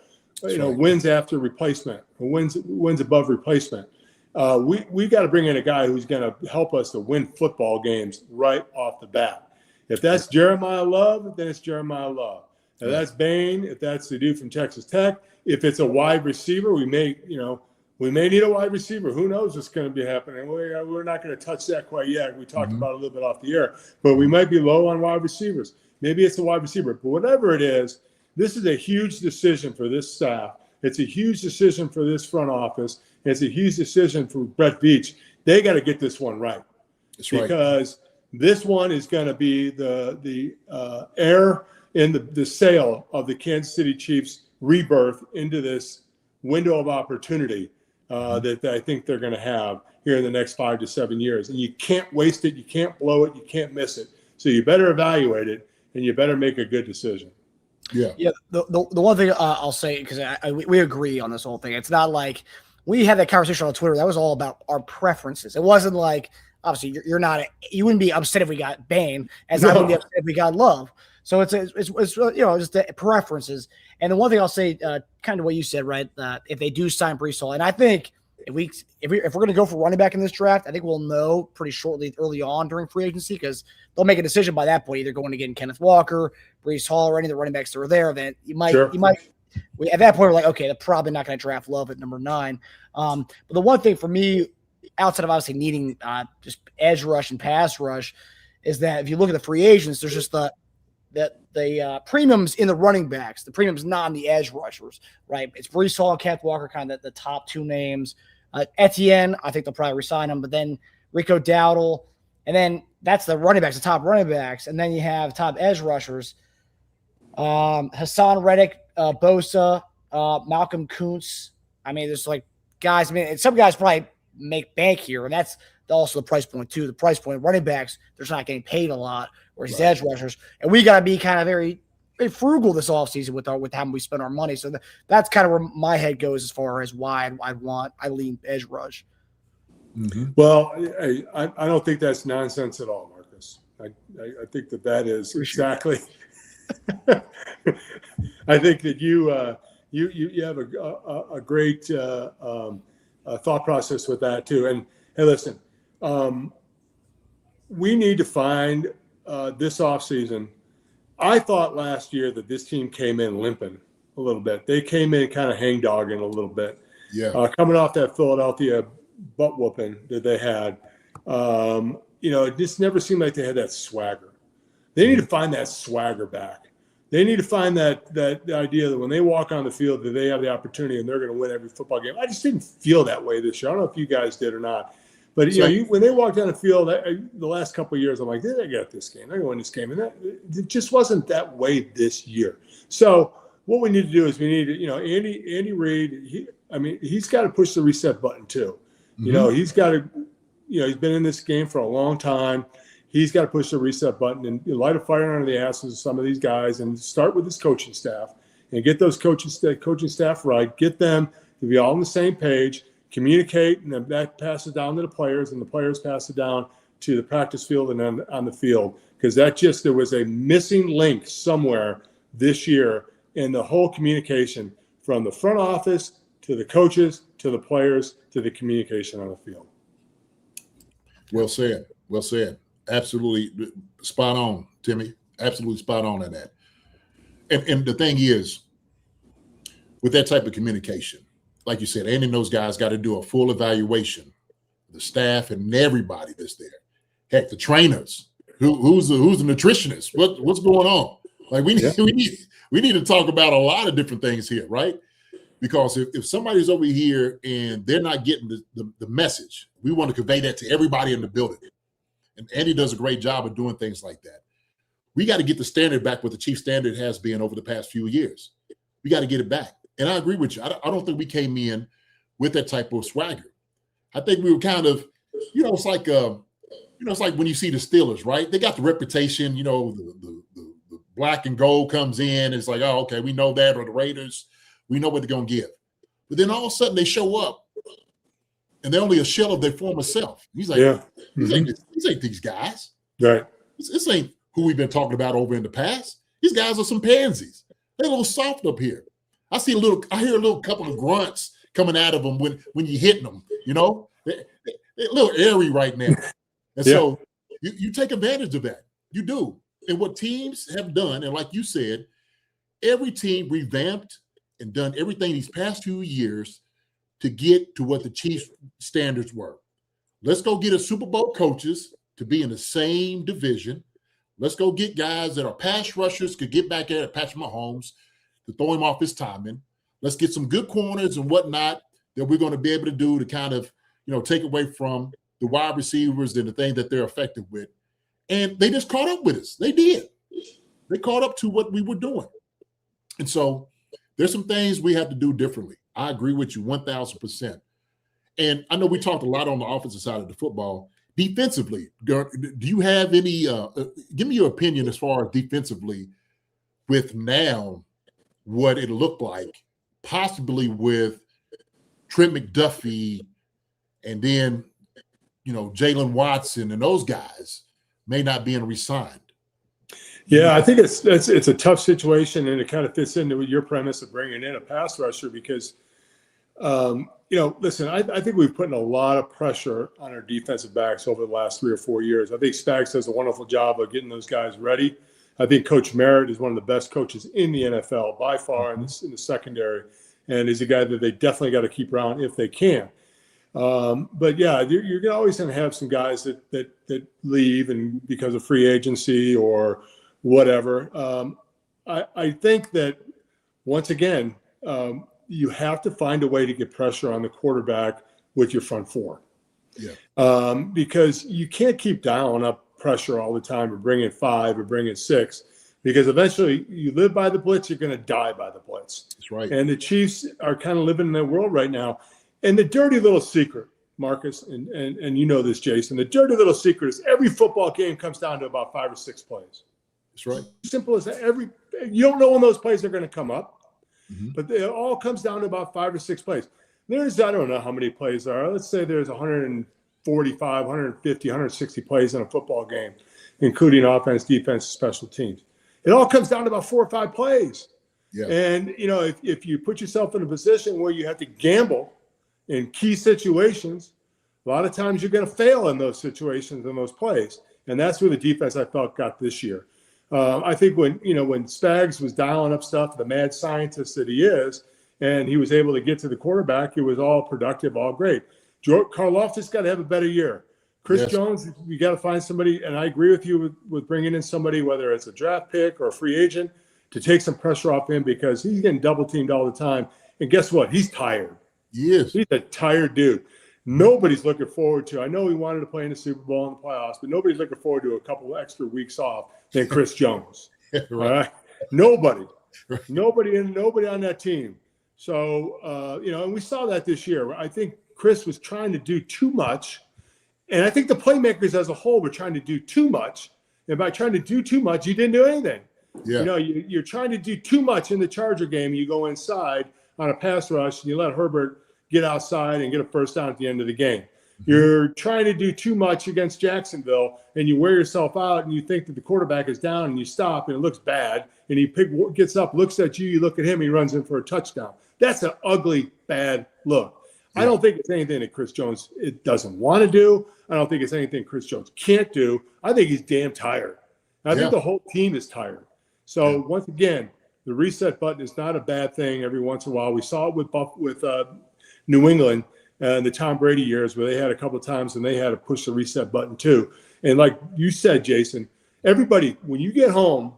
Wins after replacement, or wins above replacement. We got to bring in a guy who's going to help us to win football games right off the bat. If that's Jeremiyah Love, then it's Jeremiyah Love. If that's Bain, if that's the dude from Texas Tech, if it's a wide receiver, we may need a wide receiver. Who knows what's going to be happening? We're not going to touch that quite yet. We talked about it a little bit off the air, but we might be low on wide receivers. Maybe it's a wide receiver, but whatever it is, this is a huge decision for this staff. It's a huge decision for this front office. It's a huge decision for Brett Veach. They got to get this one right. That's right. Because this one is going to be the heir in the sale of the Kansas City Chiefs rebirth into this window of opportunity that I think they're going to have here in the next 5 to 7 years. And you can't waste it. You can't blow it. You can't miss it. So you better evaluate it, and you better make a good decision. Yeah. The one thing I'll say, because we agree on this whole thing. It's not like we had that conversation on Twitter. That was all about our preferences. It wasn't like, obviously, you wouldn't be upset if we got Bain, as I wouldn't be upset if we got Love. So it's just the preferences. And the one thing I'll say, kind of what you said, right? If they do sign Breece Hall, and I think if we're going to go for running back in this draft, I think we'll know pretty shortly, early on during free agency, because they'll make a decision by that point, either going to get Kenneth Walker, Breece Hall, or any of the running backs that are there. Then you might at that point, we're like, okay, they're probably not going to draft Love at number 9. But the one thing for me, outside of obviously needing just edge rush and pass rush, is that if you look at the free agents, there's just the premiums in the running backs, the premiums not in the edge rushers, right? It's Breece Hall and Kenneth Walker, kind of the top 2 names. Etienne, I think they'll probably resign him, but then Rico Dowdle, and then that's the running backs, the top running backs, and then you have top edge rushers, Hassan Reddick, Bosa, Malcolm Kuntz. I mean, there's like guys. I mean, some guys probably make bank here, and that's also the price point too. The price point running backs, they're not getting paid a lot, or these edge rushers, and we got to be kind of very frugal this offseason with how we spend our money. So that's kind of where my head goes as far as why I lean edge rush. Mm-hmm. Well, I don't think that's nonsense at all, Marcus. I think that is exactly. I think that you have a great thought process with that too. And hey, listen, we need to find this offseason. I thought last year that this team came in limping a little bit. They came in kind of hangdogging a little bit. Yeah. Coming off that Philadelphia butt whooping that they had, it just never seemed like they had that swagger. They need to find that swagger back. They need to find that idea that when they walk on the field that they have the opportunity and they're going to win every football game. I just didn't feel that way this year. I don't know if you guys did or not. But, when they walked on the field the last couple of years, I'm like, they got this game. They're going to win this game. And it just wasn't that way this year. So what we need to do is we need to, Andy Reid, he's got to push the reset button too. Mm-hmm. He's got to, he's been in this game for a long time. He's got to push the reset button and light a fire under the asses of some of these guys and start with his coaching staff and get those coaching staff right. Get them to be all on the same page, communicate, and then that passes down to the players, and the players pass it down to the practice field and on the field. Because there was a missing link somewhere this year in the whole communication from the front office to the coaches to the players to the communication on the field. Well said. Well said. Absolutely spot on, Timmy. Absolutely spot on in that. And the thing is, with that type of communication, like you said, Andy and those guys got to do a full evaluation, the staff and everybody that's there. Heck, the trainers, who's the nutritionist, what's going on? Like we need to talk about a lot of different things here, right? Because if somebody's over here and they're not getting the message, we want to convey that to everybody in the building. And Andy does a great job of doing things like that. We got to get the standard back what the Chiefs standard has been over the past few years. We got to get it back. And I agree with you. I don't think we came in with that type of swagger. I think we were kind of, it's like when you see the Steelers, right? They got the reputation, the black and gold comes in. It's like, oh, okay, we know that. Or the Raiders, we know what they're going to give. But then all of a sudden they show up and they're only a shell of their former self. He's like, these ain't these guys. Right. This ain't who we've been talking about over in the past. These guys are some pansies. They're a little soft up here. I hear a little couple of grunts coming out of them when you're hitting them, They're a little airy right now. And so you take advantage of that. You do. And what teams have done, and like you said, every team revamped and done everything these past few years to get to what the Chiefs standards were. Let's go get a Super Bowl coaches to be in the same division. Let's go get guys that are pass rushers, could get back there at Patrick Mahomes to throw him off his timing. Let's get some good corners and whatnot that we're going to be able to do to kind of, take away from the wide receivers and the thing that they're effective with. And they just caught up with us. They did. They caught up to what we were doing. And so there's some things we have to do differently. I agree with you 1,000%. And I know we talked a lot on the offensive side of the football. Defensively, do you have any give me your opinion as far as defensively with now what it looked like, possibly with Trent McDuffie and then, Jalen Watson and those guys may not being re-signed. Yeah, I think it's a tough situation, and it kind of fits into your premise of bringing in a pass rusher because, listen, I think we've put in a lot of pressure on our defensive backs over the last 3 or 4 years. I think Spags does a wonderful job of getting those guys ready. I think Coach Merritt is one of the best coaches in the NFL by far in the secondary, and he's a guy that they definitely got to keep around if they can. But yeah, you're always going to have some guys that leave and because of free agency or whatever. I think that once again, you have to find a way to get pressure on the quarterback with your front four. Yeah. Because you can't keep dialing up pressure all the time or bring in 5 or bring in 6 because eventually you live by the blitz, you're going to die by the blitz. That's right. And the Chiefs are kind of living in that world right now. And the dirty little secret Marcus, and you know this, Jason, the dirty little secret is every football game comes down to about 5 or 6 plays. That's right. Simple as that. You don't know when those plays are going to come up, Mm-hmm. but it all comes down to about 5 or 6 plays. I don't know how many plays there are. Let's say there's 145, 150, 160 plays in a football game, including offense, defense, special teams. It all comes down to about 4 or 5 plays. Yeah. And, if you put yourself in a position where you have to gamble in key situations, a lot of times you're going to fail in those situations and those plays. And that's where the defense, I felt, got this year. I think when Spags was dialing up stuff, the mad scientist that he is, and he was able to get to the quarterback, it was all productive, all great. Karlaftis got to have a better year. Chris Jones, you got to find somebody, and I agree with you with bringing in somebody, whether it's a draft pick or a free agent, to take some pressure off him because he's getting double teamed all the time. And guess what? He's tired. He is. He's a tired dude. Nobody's looking forward to. I know he wanted to play in the Super Bowl and the playoffs, but nobody's looking forward to a couple of extra weeks off than Chris Jones. Right. All right? Nobody on that team. So and we saw that this year. I think Chris was trying to do too much, and I think the playmakers as a whole were trying to do too much. And by trying to do too much, you didn't do anything. Yeah. You're trying to do too much in the Charger game. You go inside on a pass rush and you let Herbert get outside and get a first down at the end of the game. You're trying to do too much against Jacksonville and you wear yourself out and you think that the quarterback is down and you stop and it looks bad and he gets up, looks at you, you look at him, he runs in for a touchdown. That's an ugly, bad look. Yeah. I don't think it's anything that Chris Jones doesn't want to do. I don't think it's anything Chris Jones can't do. I think he's damn tired. I think the whole team is tired. So once again, the reset button is not a bad thing every once in a while. We saw it with New England in the Tom Brady years where they had a couple of times and they had to push the reset button too. And like you said, Jason, everybody, when you get home,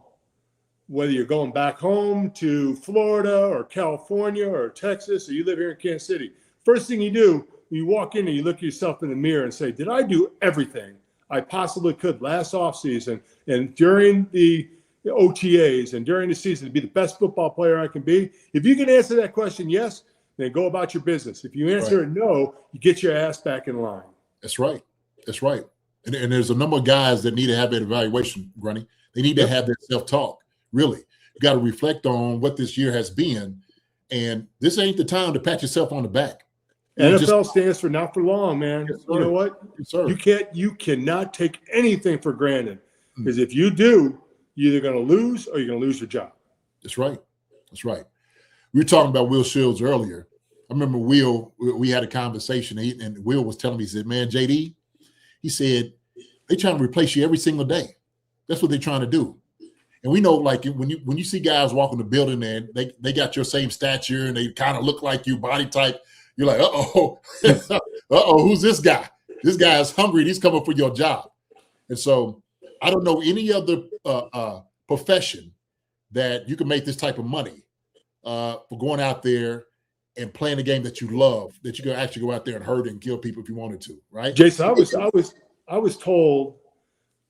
whether you're going back home to Florida or California or Texas or you live here in Kansas City, first thing you do, you walk in and you look yourself in the mirror and say, did I do everything I possibly could last offseason and during the OTAs and during the season to be the best football player I can be? If you can answer that question, yes, then go about your business. If you answer it no, you get your ass back in line. That's right. That's right. And there's a number of guys that need to have that evaluation, Grunny. They need to have that self-talk, really. You got to reflect on what this year has been, and this ain't the time to pat yourself on the back. NFL stands for not for long, man. Yes, you know what? Yes, You cannot take anything for granted because if you do, you're either going to lose or you're going to lose your job. That's right. That's right. We were talking about Will Shields earlier. I remember we had a conversation and Will was telling me, he said, man, JD, he said, they trying to replace you every single day. That's what they're trying to do. And we know, like, when you see guys walk in the building and they got your same stature and they kind of look like you, body type, you're like, who's this guy? This guy is hungry. He's coming for your job. And so I don't know any other profession that you can make this type of money for going out there and playing a game that you love, that you can actually go out there and hurt and kill people if you wanted to, right? Jason, I was told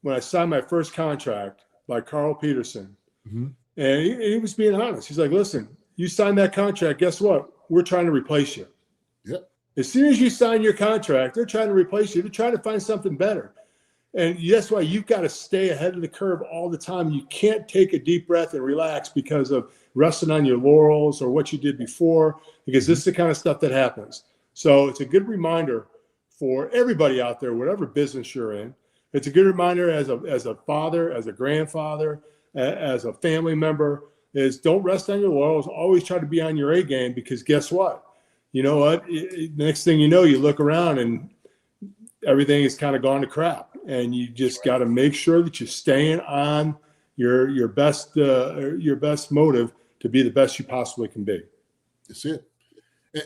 when I signed my first contract by Carl Peterson, and he was being honest. He's like, listen, you signed that contract, guess what? We're trying to replace you. Yep. As soon as you sign your contract, they're trying to replace you. They're trying to find something better. And that's why you've got to stay ahead of the curve all the time. You can't take a deep breath and relax because of resting on your laurels or what you did before, because this is the kind of stuff that happens. So it's a good reminder for everybody out there, whatever business you're in. It's a good reminder as a father, as a grandfather, as a family member, is don't rest on your laurels. Always try to be on your A game, because guess what? You know what? Next thing you know, you look around and everything has kind of gone to crap. And you just got to make sure that you're staying on your best motive to be the best you possibly can be. That's it.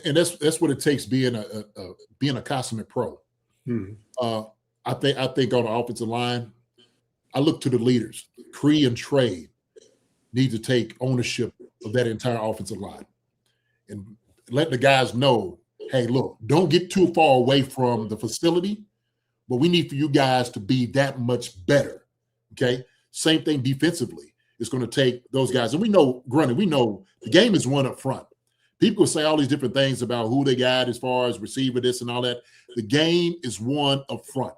And that's what it takes being a consummate pro. I think on the offensive line, I look to the leaders. Cree and Trey need to take ownership of that entire offensive line and let the guys know, hey, look, don't get too far away from the facility, but we need for you guys to be that much better, okay? Same thing defensively. It's going to take those guys. And we know, Grunny, we know the game is won up front. People say all these different things about who they got as far as receiver, this and all that. The game is won up front.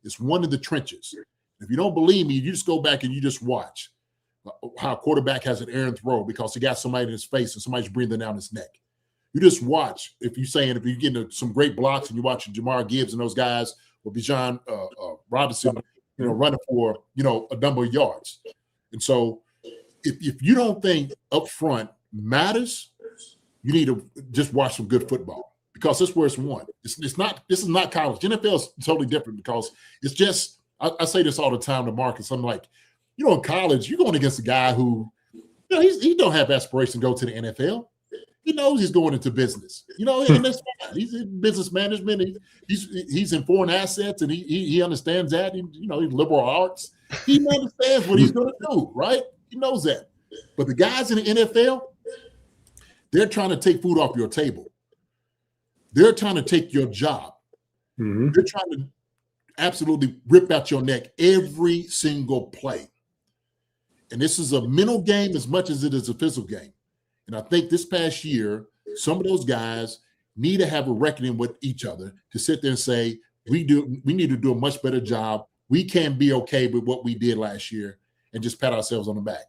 It's won in the trenches. If you don't believe me, you just go back and you just watch how a quarterback has an errant throw because he got somebody in his face and somebody's breathing down his neck. You just watch. If you're getting some great blocks and you're watching Jamar Gibbs and those guys or Bijan Robinson, running for, a number of yards. And so if you don't think up front matters, you need to just watch some good football because that's where it's won. This is not college. The NFL is totally different because it's just, I say this all the time to Marcus. I'm like, in college, you're going against a guy who, he don't have aspirations to go to the NFL. He knows he's going into business, and that's fine. He's in business management. He's in foreign assets, and he understands that. He's liberal arts. He understands what he's going to do, right? He knows that. But the guys in the NFL, they're trying to take food off your table. They're trying to take your job. Mm-hmm. They're trying to absolutely rip out your neck every single play. And this is a mental game as much as it is a physical game. And I think this past year, some of those guys need to have a reckoning with each other to sit there and say, we need to do a much better job. We can't be okay with what we did last year and just pat ourselves on the back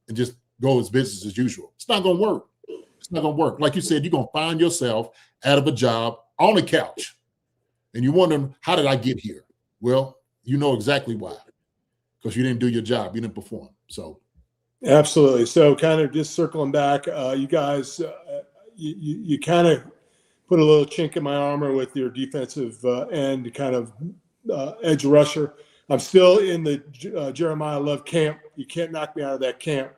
and just go as business as usual. It's not going to work. It's not going to work. Like you said, you're going to find yourself out of a job on the couch. And you're wondering, how did I get here? Well, you know exactly why. Because you didn't do your job. You didn't perform. So, absolutely. So kind of just circling back, you guys, you kind of put a little chink in my armor with your defensive end kind of edge rusher. I'm still in the Jeremiyah Love camp. You can't knock me out of that camp.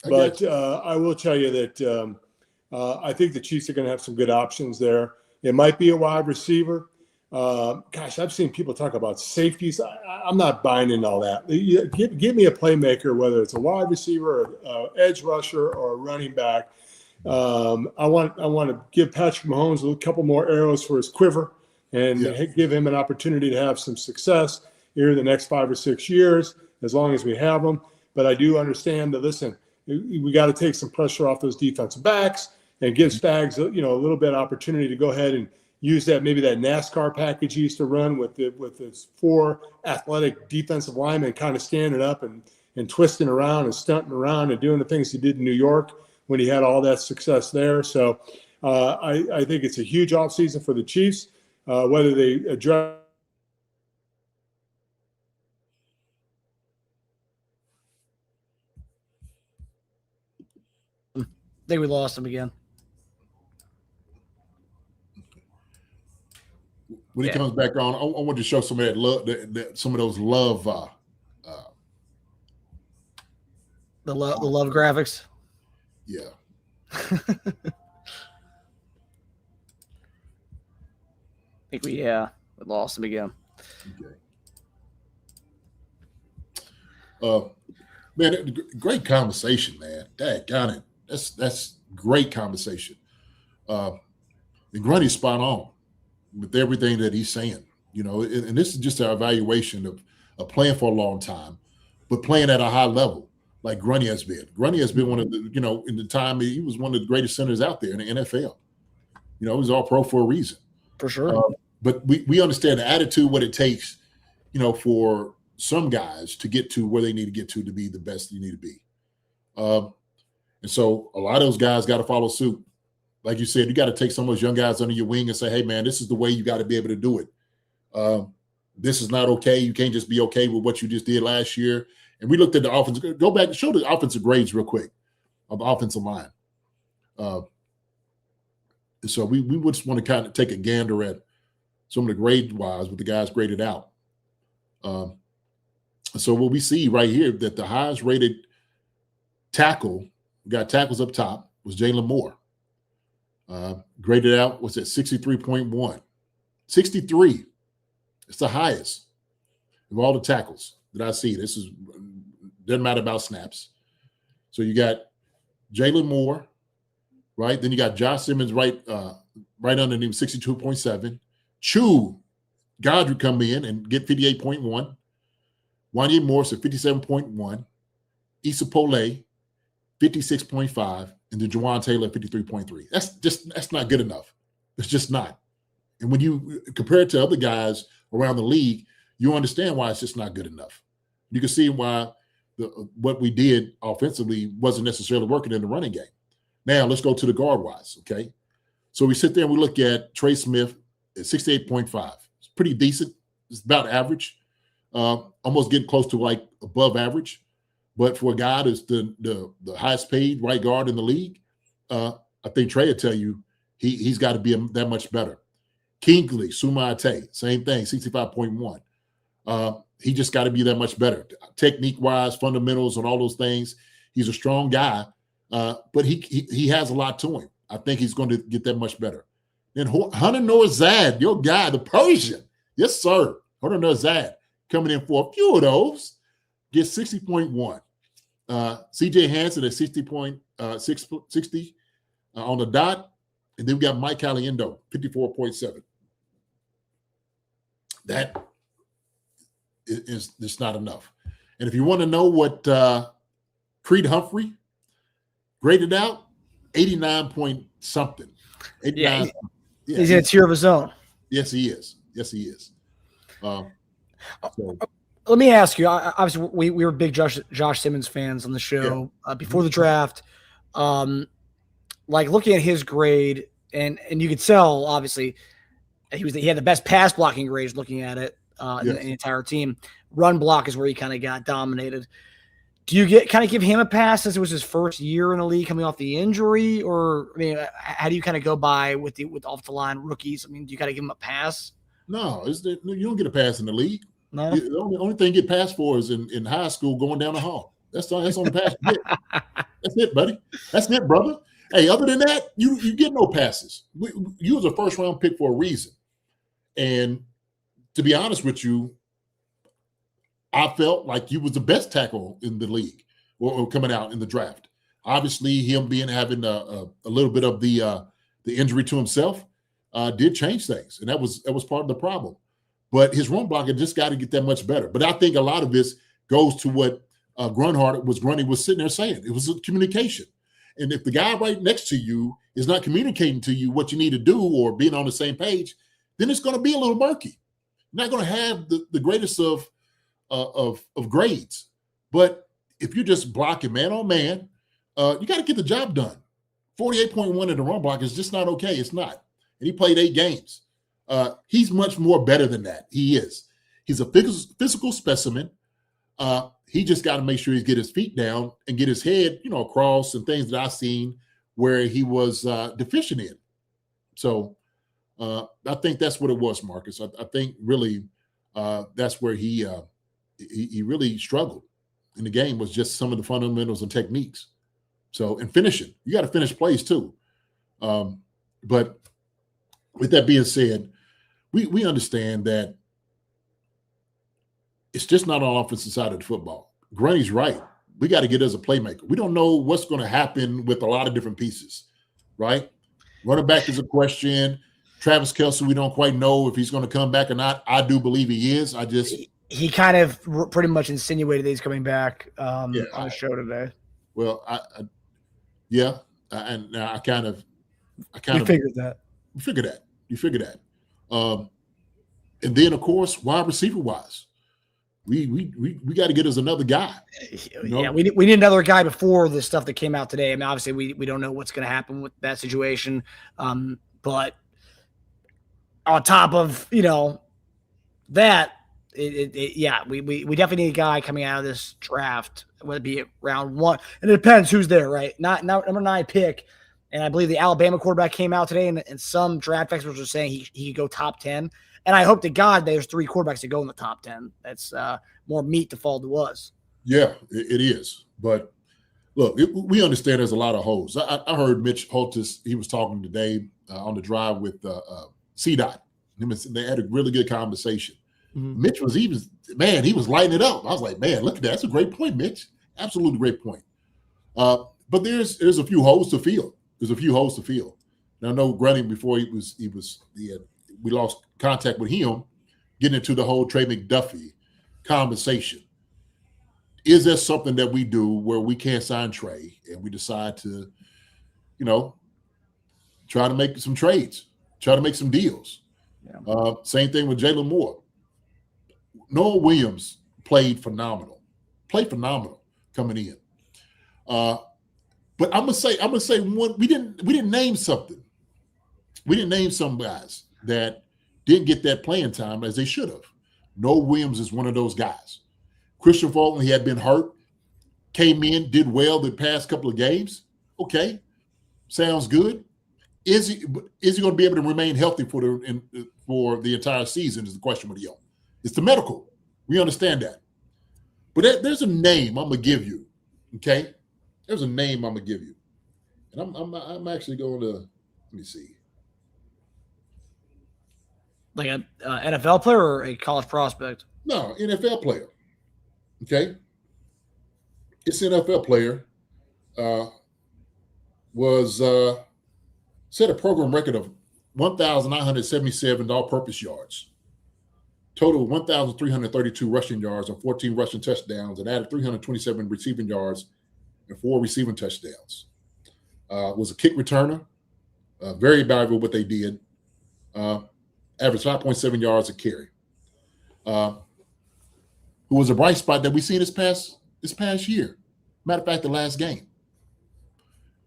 But I will tell you that I think the Chiefs are going to have some good options there. It might be a wide receiver. Gosh, I've seen people talk about safeties. I'm not buying into all that. Give me a playmaker, whether it's a wide receiver, or edge rusher, or a running back. I want to give Patrick Mahomes a couple more arrows for his quiver and give him an opportunity to have some success here in the next 5 or 6 years, as long as we have them. But I do understand that, listen, we got to take some pressure off those defensive backs and give Spags, a little bit of opportunity to go ahead and use that NASCAR package he used to run with his 4 athletic defensive linemen kind of standing up and twisting around and stunting around and doing the things he did in New York when he had all that success there. So I think it's a huge offseason for the Chiefs, whether they address – I think we lost him again. When he comes back on, I want to show some of that love, some of those love. The love graphics. Yeah. I think we lost him again. Okay. Man, great conversation, man. Got it. That's great conversation. And Grundy's spot on with everything that he's saying, and this is just our evaluation of playing for a long time, but playing at a high level like Grundy has been. Grundy has been one of the, in the time he was one of the greatest centers out there in the NFL. He was all pro for a reason. For sure. But we understand the attitude, what it takes, for some guys to get to where they need to get to be the best you need to be. And so a lot of those guys got to follow suit. Like you said, you got to take some of those young guys under your wing and say, hey, man, this is the way you got to be able to do it. This is not okay. You can't just be okay with what you just did last year. And we looked at the offense. Go back and show the offensive grades real quick of the offensive line. So we would just want to kind of take a gander at some of the grade-wise with the guys graded out. So what we see right here, that the highest rated tackle, we got tackles up top, was Jalen Moore. Graded out was at 63.1. 63. It's the highest of all the tackles that I see. This doesn't matter about snaps. So you got Jalen Moore, right? Then you got Josh Simmons right underneath 62.7. Chu Godric come in and get 58.1. Wanya Morris at 57.1. Issa Pole, 56.5. and then Jawan Taylor at 53.3. That's not good enough. It's just not. And when you compare it to other guys around the league, you understand why it's just not good enough. You can see why what we did offensively wasn't necessarily working in the running game. Now let's go to the guard wise. Okay. So we sit there and we look at Trey Smith at 68.5. It's pretty decent. It's about average, almost getting close to like above average. But for a guy that's the highest paid right guard in the league, I think Trey will tell you he's got to be that much better. Kingsley Sumaite, same thing, 65.1. He just got to be that much better. Technique-wise, fundamentals, and all those things. He's a strong guy, but he has a lot to him. I think he's going to get that much better. Then Hunter Norzad, your guy, the Persian. Yes, sir. Hunter Norzad coming in for a few of those. Gets 60.1. CJ Hansen at 60 on the dot. And then we got Mike Caliendo, 54.7. That is just not enough. And if you want to know what Creed Humphrey graded out, 89 point something. 89. Yeah, he's in a tier of his own. Yes, he is. Yes, he is. So. Let me ask you. Obviously, we were big Josh Simmons fans on the show before the draft. Like looking at his grade, and you could tell obviously he had the best pass blocking grades. Looking at it, in the entire team, run block is where he kind of got dominated. Do you give him a pass since it was his first year in the league coming off the injury, or I mean, how do you kind of go by with off the line rookies? I mean, do you kind of give him a pass? No, you don't get a pass in the league. No, the only thing you get passed for is in high school going down the hall. That's on the pass you get. That's it, buddy. That's it, brother. Hey, other than that, you get no passes. You was a first round pick for a reason. And to be honest with you, I felt like you was the best tackle in the league or coming out in the draft. Obviously, him having a little bit of the injury to himself did change things, and that was part of the problem. But his run blocker just got to get that much better. But I think a lot of this goes to what Grunhard was sitting there saying. It was a communication. And if the guy right next to you is not communicating to you what you need to do or being on the same page, then it's going to be a little murky. You're not going to have the greatest of grades. But if you're just blocking man on man, you got to get the job done. 48.1 in the run block is just not okay. It's not. And he played 8 games. He's much more better than that. He is. He's a physical specimen. He just got to make sure he get his feet down and get his head, across and things that I've seen where he was deficient in. So I think that's what it was, Marcus. I think really that's where he really struggled in the game was just some of the fundamentals and techniques. So, and finishing. You got to finish plays too. But with that being said, we understand that it's just not on the offensive side of the football. Grundy's right. We got to get as a playmaker. We don't know what's going to happen with a lot of different pieces, right? Running back is a question. Travis Kelce, we don't quite know if he's going to come back or not. I do believe he is. He kind of pretty much insinuated that he's coming back on the show today. Well, you figured that. You figured that. And then, of course, wide receiver wise, we got to get us another guy. Yeah, we need another guy before the stuff that came out today. I mean, obviously, we don't know what's going to happen with that situation, but on top of that, we definitely need a guy coming out of this draft, whether it be round 1. And it depends who's there, right? Not number 9 pick. And I believe the Alabama quarterback came out today, and some draft experts are saying he could go top 10. And I hope to God there's 3 quarterbacks that go in the top 10. That's more meat to fall to us. Yeah, it is. But look, we understand there's a lot of holes. I heard Mitch Holtis, he was talking today on the drive with C-Dot. They had a really good conversation. Mm-hmm. Mitch he was lighting it up. I was like, man, look at that. That's a great point, Mitch. Absolutely great point. But there's a few holes to fill. Now, I know Grundy before we lost contact with him, getting into the whole Trey McDuffie conversation. Is there something that we do where we can't sign Trey and we decide to try to make some trades, try to make some deals. Yeah. Same thing with Jalen Moore. Noah Williams played phenomenal coming in. But I'm gonna say one. We didn't name something. We didn't name some guys that didn't get that playing time as they should have. Noah Williams is one of those guys. Christian Fulton, he had been hurt, came in, did well the past couple of games. Okay, sounds good. Is he going to be able to remain healthy for the entire season? Is the question with Yo. It's the medical. We understand that. But there's a name I'm gonna give you. Okay, there's a name I'm gonna give you, and I'm actually going to let me see. Like an NFL player or a college prospect? No, NFL player. Okay, this NFL player set a program record of 1,977 all-purpose yards. Total 1,332 rushing yards and 14 rushing touchdowns, and added 327 receiving yards and 4 receiving touchdowns. Was a kick returner. Very valuable what they did. Averaged 5.7 yards a carry. Who was a bright spot that we seen this past year. Matter of fact, the last game.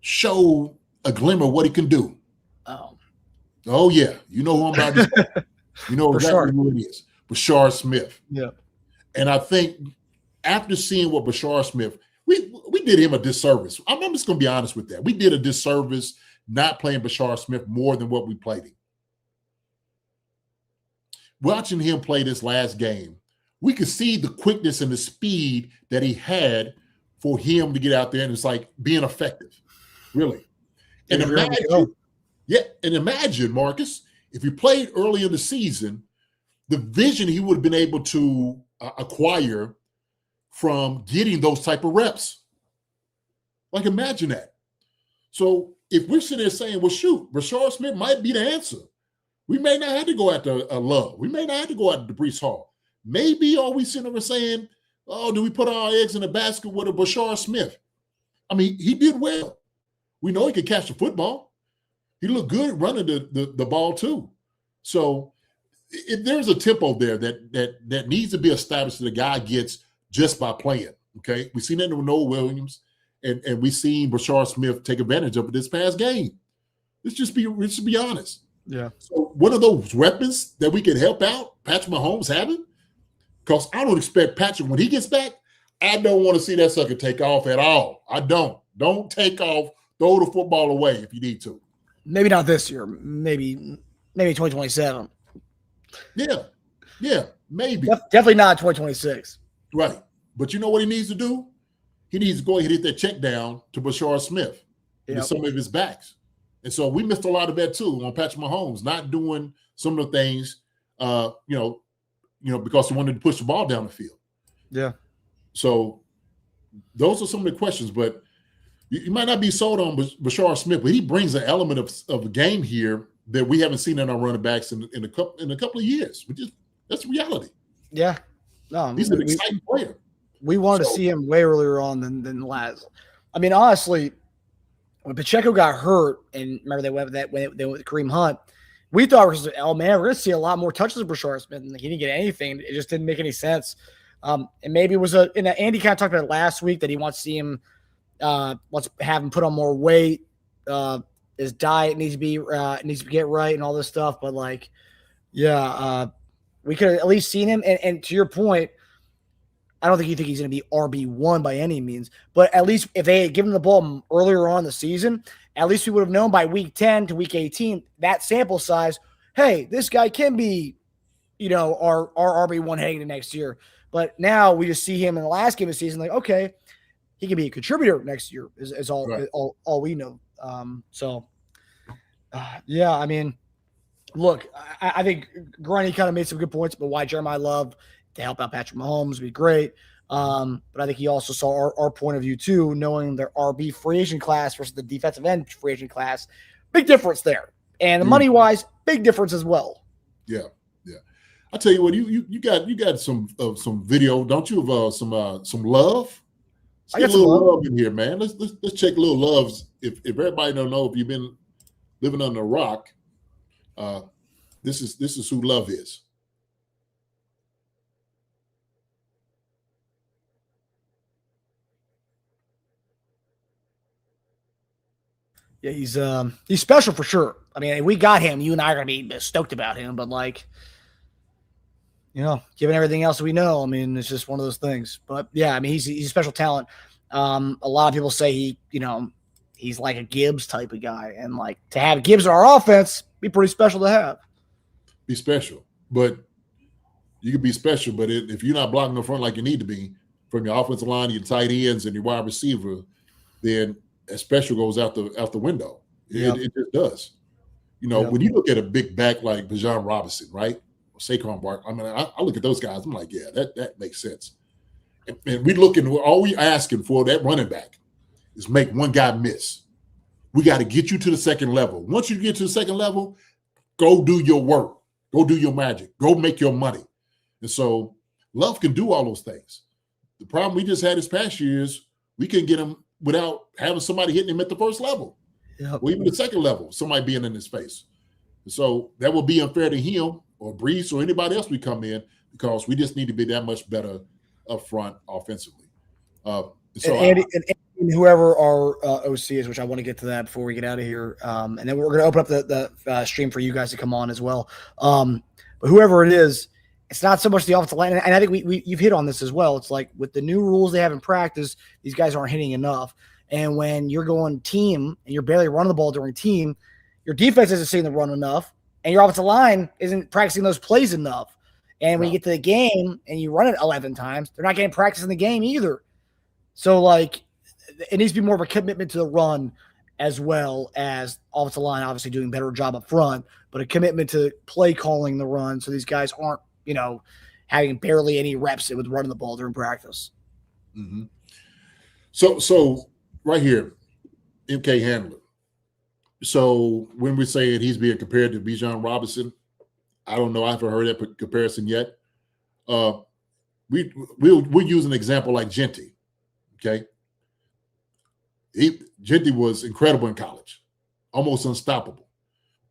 Showed a glimmer of what he can do. Oh yeah. You know who I'm about to say. You know exactly who it is. Bashar Smith. Yeah. And I think after seeing what Bashar Smith, we did him a disservice. I'm just going to be honest with that. We did a disservice not playing Bashar Smith more than what we played him. Watching him play this last game, we could see the quickness and the speed that he had for him to get out there, and it's like being effective, really. And imagine, Marcus, if he played early in the season, the vision he would have been able to acquire from getting those type of reps. Like, imagine that. So if we're sitting there saying, well, shoot, Bashar Smith might be the answer. We may not have to go after Love. We may not have to go after Breece Hall. Maybe are we sitting there saying, oh, do we put our eggs in a basket with a Bashar Smith? I mean, he did well. We know he could catch the football. He looked good running the ball too. So there's a tempo there that needs to be established that the guy gets just by playing. Okay, we've seen that with Noah Williams, and we've seen Bashar Smith take advantage of it this past game. Let's just be honest. Yeah. So one of those weapons that we can help out Patrick Mahomes having, because I don't expect Patrick when he gets back. I don't want to see that sucker take off at all. I don't. Don't take off. Throw the football away if you need to. Maybe not this year. Maybe 2027. Yeah, maybe. Definitely not 2026. Right. But you know what he needs to do? He needs to go ahead and hit that check down to Bashar Smith with some of his backs. And so we missed a lot of that too on Patrick Mahomes, not doing some of the things, because he wanted to push the ball down the field. Yeah. So those are some of the questions, but you might not be sold on Bashar Smith, but he brings an element of the game here that we haven't seen in our running backs in a couple of years. That's reality. Yeah. No, he's an exciting player. We wanted to see him way earlier on than last. I mean, honestly, when Pacheco got hurt, and remember they went with Kareem Hunt, we thought, we're going to see a lot more touches of Bashar Smith. And he didn't get anything. It just didn't make any sense. And maybe it was Andy kind of talked about it last week that he wants to see him, let's have him put on more weight. His diet needs to get right and all this stuff. But we could have at least seen him. And to your point, I don't think you think he's going to be RB1 by any means, but at least if they had given the ball earlier on in the season, at least we would have known by week 10 to week 18, that sample size, hey, this guy can be, our RB1 heading to next year. But now we just see him in the last game of the season, like, okay, he can be a contributor next year is all we know. I mean, look, I think Grunny kind of made some good points, but why Jeremiah Love to help out Patrick Mahomes would be great. But I think he also saw our point of view too, knowing their RB free agent class versus the defensive end free agent class. Big difference there. And the money-wise, big difference as well. Yeah. I'll tell you what, you got some video, don't you, of some love? Let's get a little love in here, man. Let's check little loves. If everybody don't know, if you've been living under a rock, this is who love is. Yeah, he's special for sure. I mean, we got him. You and I are gonna be stoked about him, but like, you know, given everything else we know, I mean, it's just one of those things. But yeah, I mean, he's a special talent. A lot of people say he's like a Gibbs type of guy, and like to have Gibbs in our offense be pretty special to have. Be special, but you can be special, but if you're not blocking the front like you need to be from your offensive line, your tight ends, and your wide receiver, then that special goes out the window. It just does. You know, when you look at a big back like Bijan Robinson, right? Saquon Barkley. I mean, I look at those guys. I'm like, yeah, that makes sense. And all we asking for that running back is make one guy miss. We got to get you to the second level. Once you get to the second level, go do your work. Go do your magic. Go make your money. And so Love can do all those things. The problem we just had this past year is we couldn't get him without having somebody hitting him at the first level. Or even the second level, somebody being in his face. So that will be unfair to him or Brees or anybody else we come in, because we just need to be that much better up front offensively. And whoever our OC is, which I want to get to that before we get out of here, and then we're going to open up the stream for you guys to come on as well. But whoever it is, it's not so much the offensive line, and I think you've hit on this as well. It's like with the new rules they have in practice, these guys aren't hitting enough. And when you're going team and you're barely running the ball during team, your defense isn't seeing the run enough, and your offensive line isn't practicing those plays enough. And when you get to the game and you run it 11 times, they're not getting practice in the game either. So, like, it needs to be more of a commitment to the run as well as offensive line obviously doing a better job up front, but a commitment to play calling the run so these guys aren't, you know, having barely any reps with running the ball during practice. Mm-hmm. So right here, MK Handler. So when we're saying he's being compared to Bijan Robinson, I don't know. I haven't heard that comparison yet. We'll use an example like Genty. Okay. Genty was incredible in college, almost unstoppable.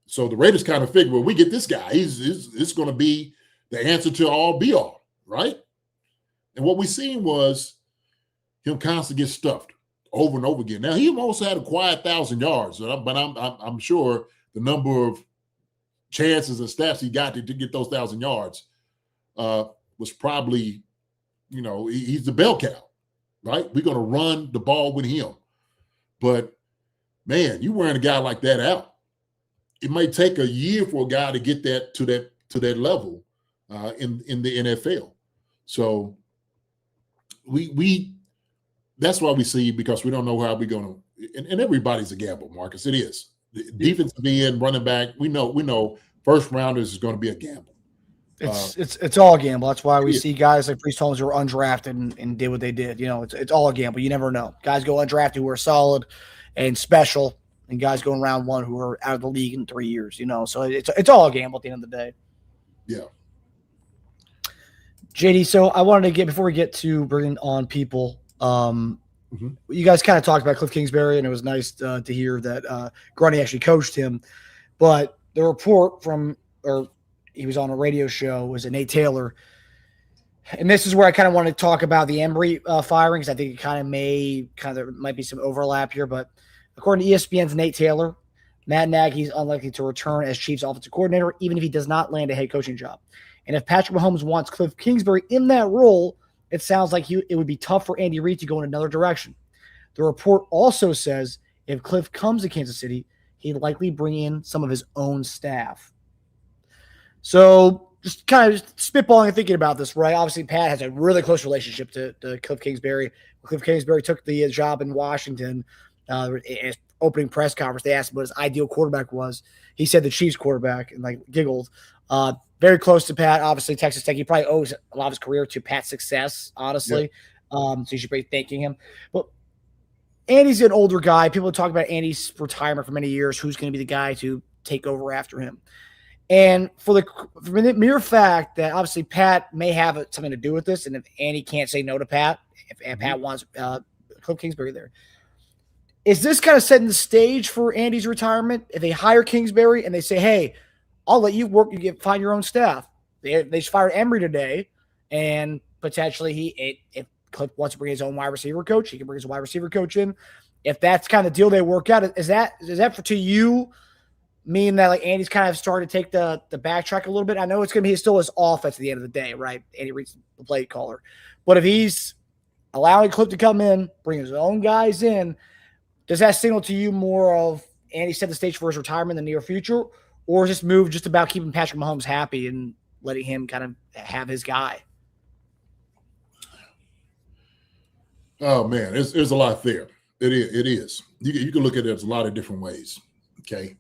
So the Raiders kind of figured, well, we get this guy. It's going to be the answer to all be all, right? And what we seen was him constantly get stuffed over and over again. Now, he also had a quiet 1,000 yards, but I'm sure the number of chances and snaps he got to get those 1,000 yards was probably, you know, he's the bell cow, right? We're going to run the ball with him. But, man, you wearing a guy like that out. It might take a year for a guy to get that to that level in the NFL. So we that's why we see, because we don't know how we're going to, and everybody's a gamble, Marcus. It is. The defensive end, running back, we know first rounders is going to be a gamble. It's all a gamble. That's why we see guys like Brees Holmes who were undrafted and did what they did. You know, it's all a gamble. You never know. Guys go undrafted who are solid and special, and guys go in round one who are out of the league in 3 years. You know, so it's all a gamble at the end of the day. Yeah. JD, so I wanted to get, before we get to bringing on people, you guys kind of talked about Kliff Kingsbury, and it was nice to hear that Grundy actually coached him. But the report he was on a radio show, was Nate Taylor. And this is where I kind of want to talk about the Embry firing, because I think it might be some overlap here. But according to ESPN's Nate Taylor, Matt Nagy's unlikely to return as Chiefs offensive coordinator, even if he does not land a head coaching job. And if Patrick Mahomes wants Kliff Kingsbury in that role, it sounds like it would be tough for Andy Reid to go in another direction. The report also says if Kliff comes to Kansas City, he'd likely bring in some of his own staff. So just kind of spitballing and thinking about this, right? Obviously, Pat has a really close relationship to Kliff Kingsbury. Kliff Kingsbury took the job in Washington. In his opening press conference, they asked him what his ideal quarterback was. He said the Chiefs quarterback and giggled. Very close to Pat, obviously Texas Tech. He probably owes a lot of his career to Pat's success, honestly. So you should be thanking him. But Andy's an older guy. People talk about Andy's retirement for many years. Who's going to be the guy to take over after him? And for the mere fact that obviously Pat may have something to do with this, and if Andy can't say no to Pat, if Pat wants Kliff Kingsbury there. Is this kind of setting the stage for Andy's retirement? If they hire Kingsbury and they say, hey, I'll let you work, find your own staff. They just fired Emery today, and potentially if Kliff wants to bring his own wide receiver coach, he can bring his wide receiver coach in. If that's kind of the deal they work out, is that for to you mean that like Andy's kind of starting to take the backtrack a little bit? I know it's going to be still his offense at the end of the day, right? Andy Reid's the play caller. But if he's allowing Kliff to come in, bring his own guys in, does that signal to you more of Andy set the stage for his retirement in the near future, or is this move just about keeping Patrick Mahomes happy and letting him kind of have his guy? Oh, man, there's a lot there. It is. You can look at it as a lot of different ways, okay?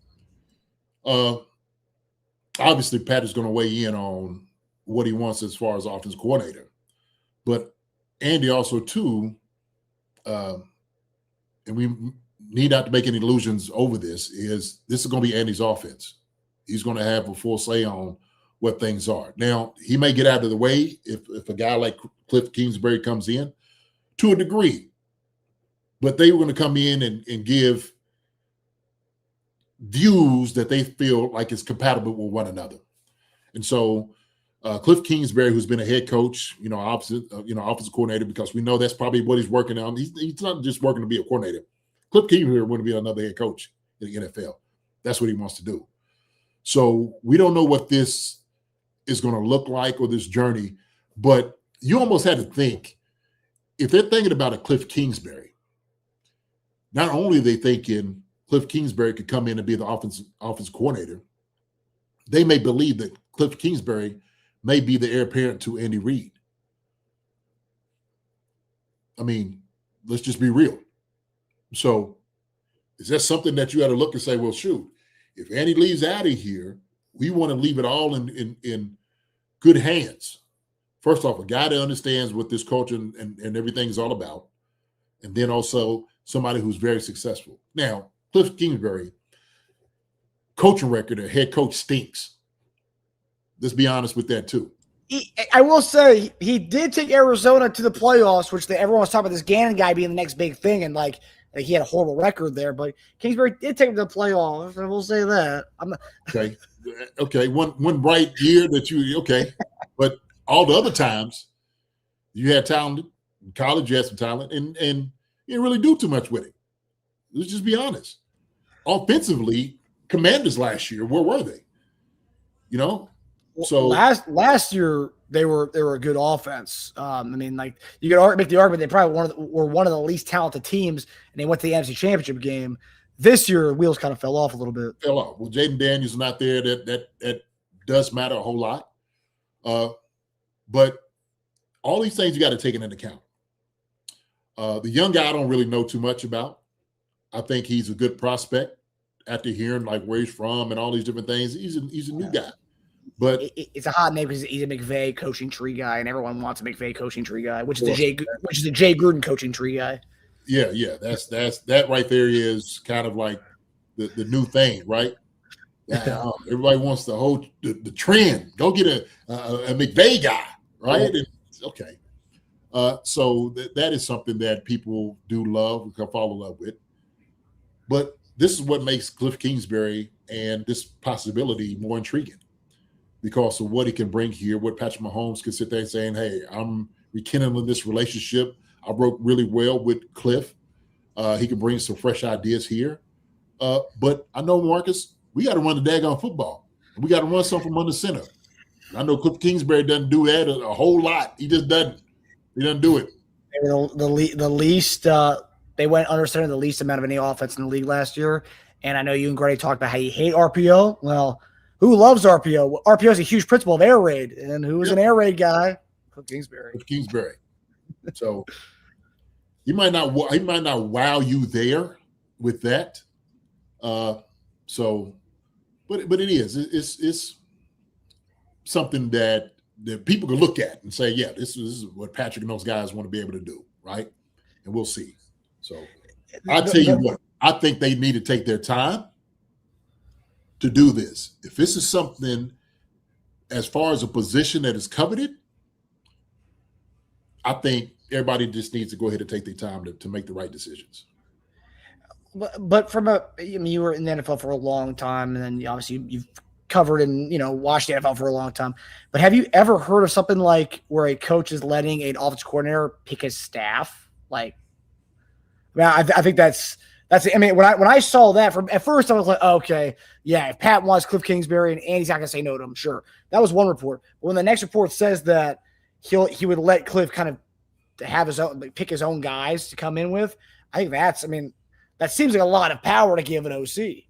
Obviously, Pat is going to weigh in on what he wants as far as offense coordinator. But Andy also, too, and we need not to make any illusions over this is going to be Andy's offense. He's going to have a full say on what things are. Now, he may get out of the way if a guy like Kliff Kingsbury comes in to a degree, but they were going to come in and give views that they feel like is compatible with one another. And so Kliff Kingsbury, who's been a head coach, offensive coordinator, because we know that's probably what he's working on. He's not just working to be a coordinator. Kliff Kingsbury want to be another head coach in the NFL. That's what he wants to do. So we don't know what this is going to look like or this journey, but you almost had to think, if they're thinking about a Kliff Kingsbury, not only are they thinking Kliff Kingsbury could come in and be the offense coordinator, they may believe that Kliff Kingsbury may be the heir apparent to Andy Reid. I mean, let's just be real. So is that something that you got to look and say, well, shoot, if Andy leaves out of here, we want to leave it all in good hands. First off, a guy that understands what this culture and everything is all about, and then also somebody who's very successful. Now, Kliff Kingsbury, coaching record, a head coach stinks. Let's be honest with that too. I will say he did take Arizona to the playoffs, which everyone was talking about this Gannon guy being the next big thing, and like he had a horrible record there. But Kingsbury did take him to the playoffs, and we'll say that. Okay. One bright year but all the other times you had talent. In college, you had some talent, and you didn't really do too much with it. Let's just be honest. Offensively, Commanders last year, where were they? So last year they were a good offense. I mean, like you could make the argument they probably were one of the least talented teams, and they went to the NFC Championship game. This year, wheels kind of fell off a little bit. Fell off. Well, Jaden Daniels is not there. That does matter a whole lot. But all these things you got to take into account. The young guy I don't really know too much about. I think he's a good prospect after hearing like where he's from and all these different things. He's a new guy. But it's a hot name because he's a McVay coaching tree guy, and everyone wants a McVay coaching tree guy, which is the Jay Gruden coaching tree guy. Yeah. That's that right there is kind of like the new thing, right? Everybody wants the whole the trend. Go get a McVay guy, right? Okay. So that is something that people do love, can fall in love with. But this is what makes Kliff Kingsbury and this possibility more intriguing, because of what he can bring here, what Patrick Mahomes can sit there and saying, hey, I'm rekindling this relationship. I work really well with Kliff. He can bring some fresh ideas here. But I know, Marcus, we got to run the daggone football. We got to run something from under center. I know Kliff Kingsbury doesn't do that a whole lot. He just doesn't. He doesn't do it. They were the least they went under center the least amount of any offense in the league last year. And I know you and Grady talked about how you hate RPO. Well, who loves RPO? RPO is a huge principle of air raid. And who is an air raid guy? Kliff Kingsbury. So he might not wow you there with that. But it is. It's something that people can look at and say, yeah, this is what Patrick and those guys want to be able to do, right? And we'll see. So I'll tell you what, I think they need to take their time to do this. If this is something as far as a position that is coveted, I think everybody just needs to go ahead and take their time to make the right decisions. But you were in the NFL for a long time, and then obviously you've covered and watched the NFL for a long time. But have you ever heard of something like where a coach is letting an offensive coordinator pick his staff? Like, I think that's. I mean, when I saw that at first, I was like, oh, okay, yeah, if Pat wants Kliff Kingsbury and Andy's not gonna say no to him, sure. That was one report. But when the next report says that he would let Kliff kind of have his own, pick his own guys to come in with, I think that seems like a lot of power to give an OC.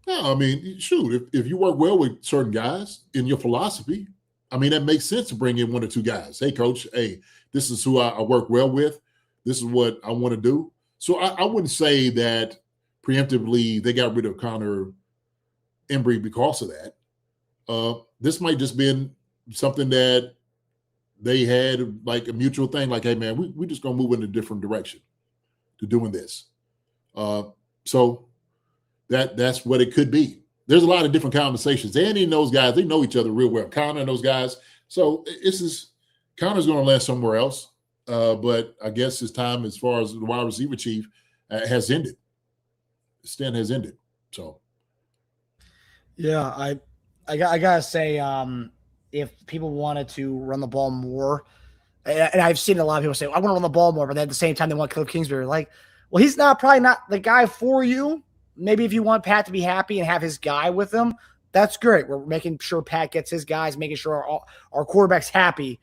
No, I mean, shoot, if you work well with certain guys in your philosophy, I mean, that makes sense to bring in one or two guys. Hey, coach, hey, this is who I work well with. This is what I want to do. So I wouldn't say that preemptively they got rid of Connor Embry because of that. This might just been something that they had like a mutual thing, like, hey, man, we just going to move in a different direction to doing this. So that's what it could be. There's a lot of different conversations. Andy and those guys, they know each other real well. Connor and those guys. So Connor's going to land somewhere else. But I guess his time as far as the wide receiver chief has ended. His stint has ended. So, yeah, I gotta say, if people wanted to run the ball more, and I've seen a lot of people say, I want to run the ball more, but then at the same time they want Kliff Kingsbury. Like, well, he's probably not the guy for you. Maybe if you want Pat to be happy and have his guy with him, that's great. We're making sure Pat gets his guys, making sure our quarterback's happy.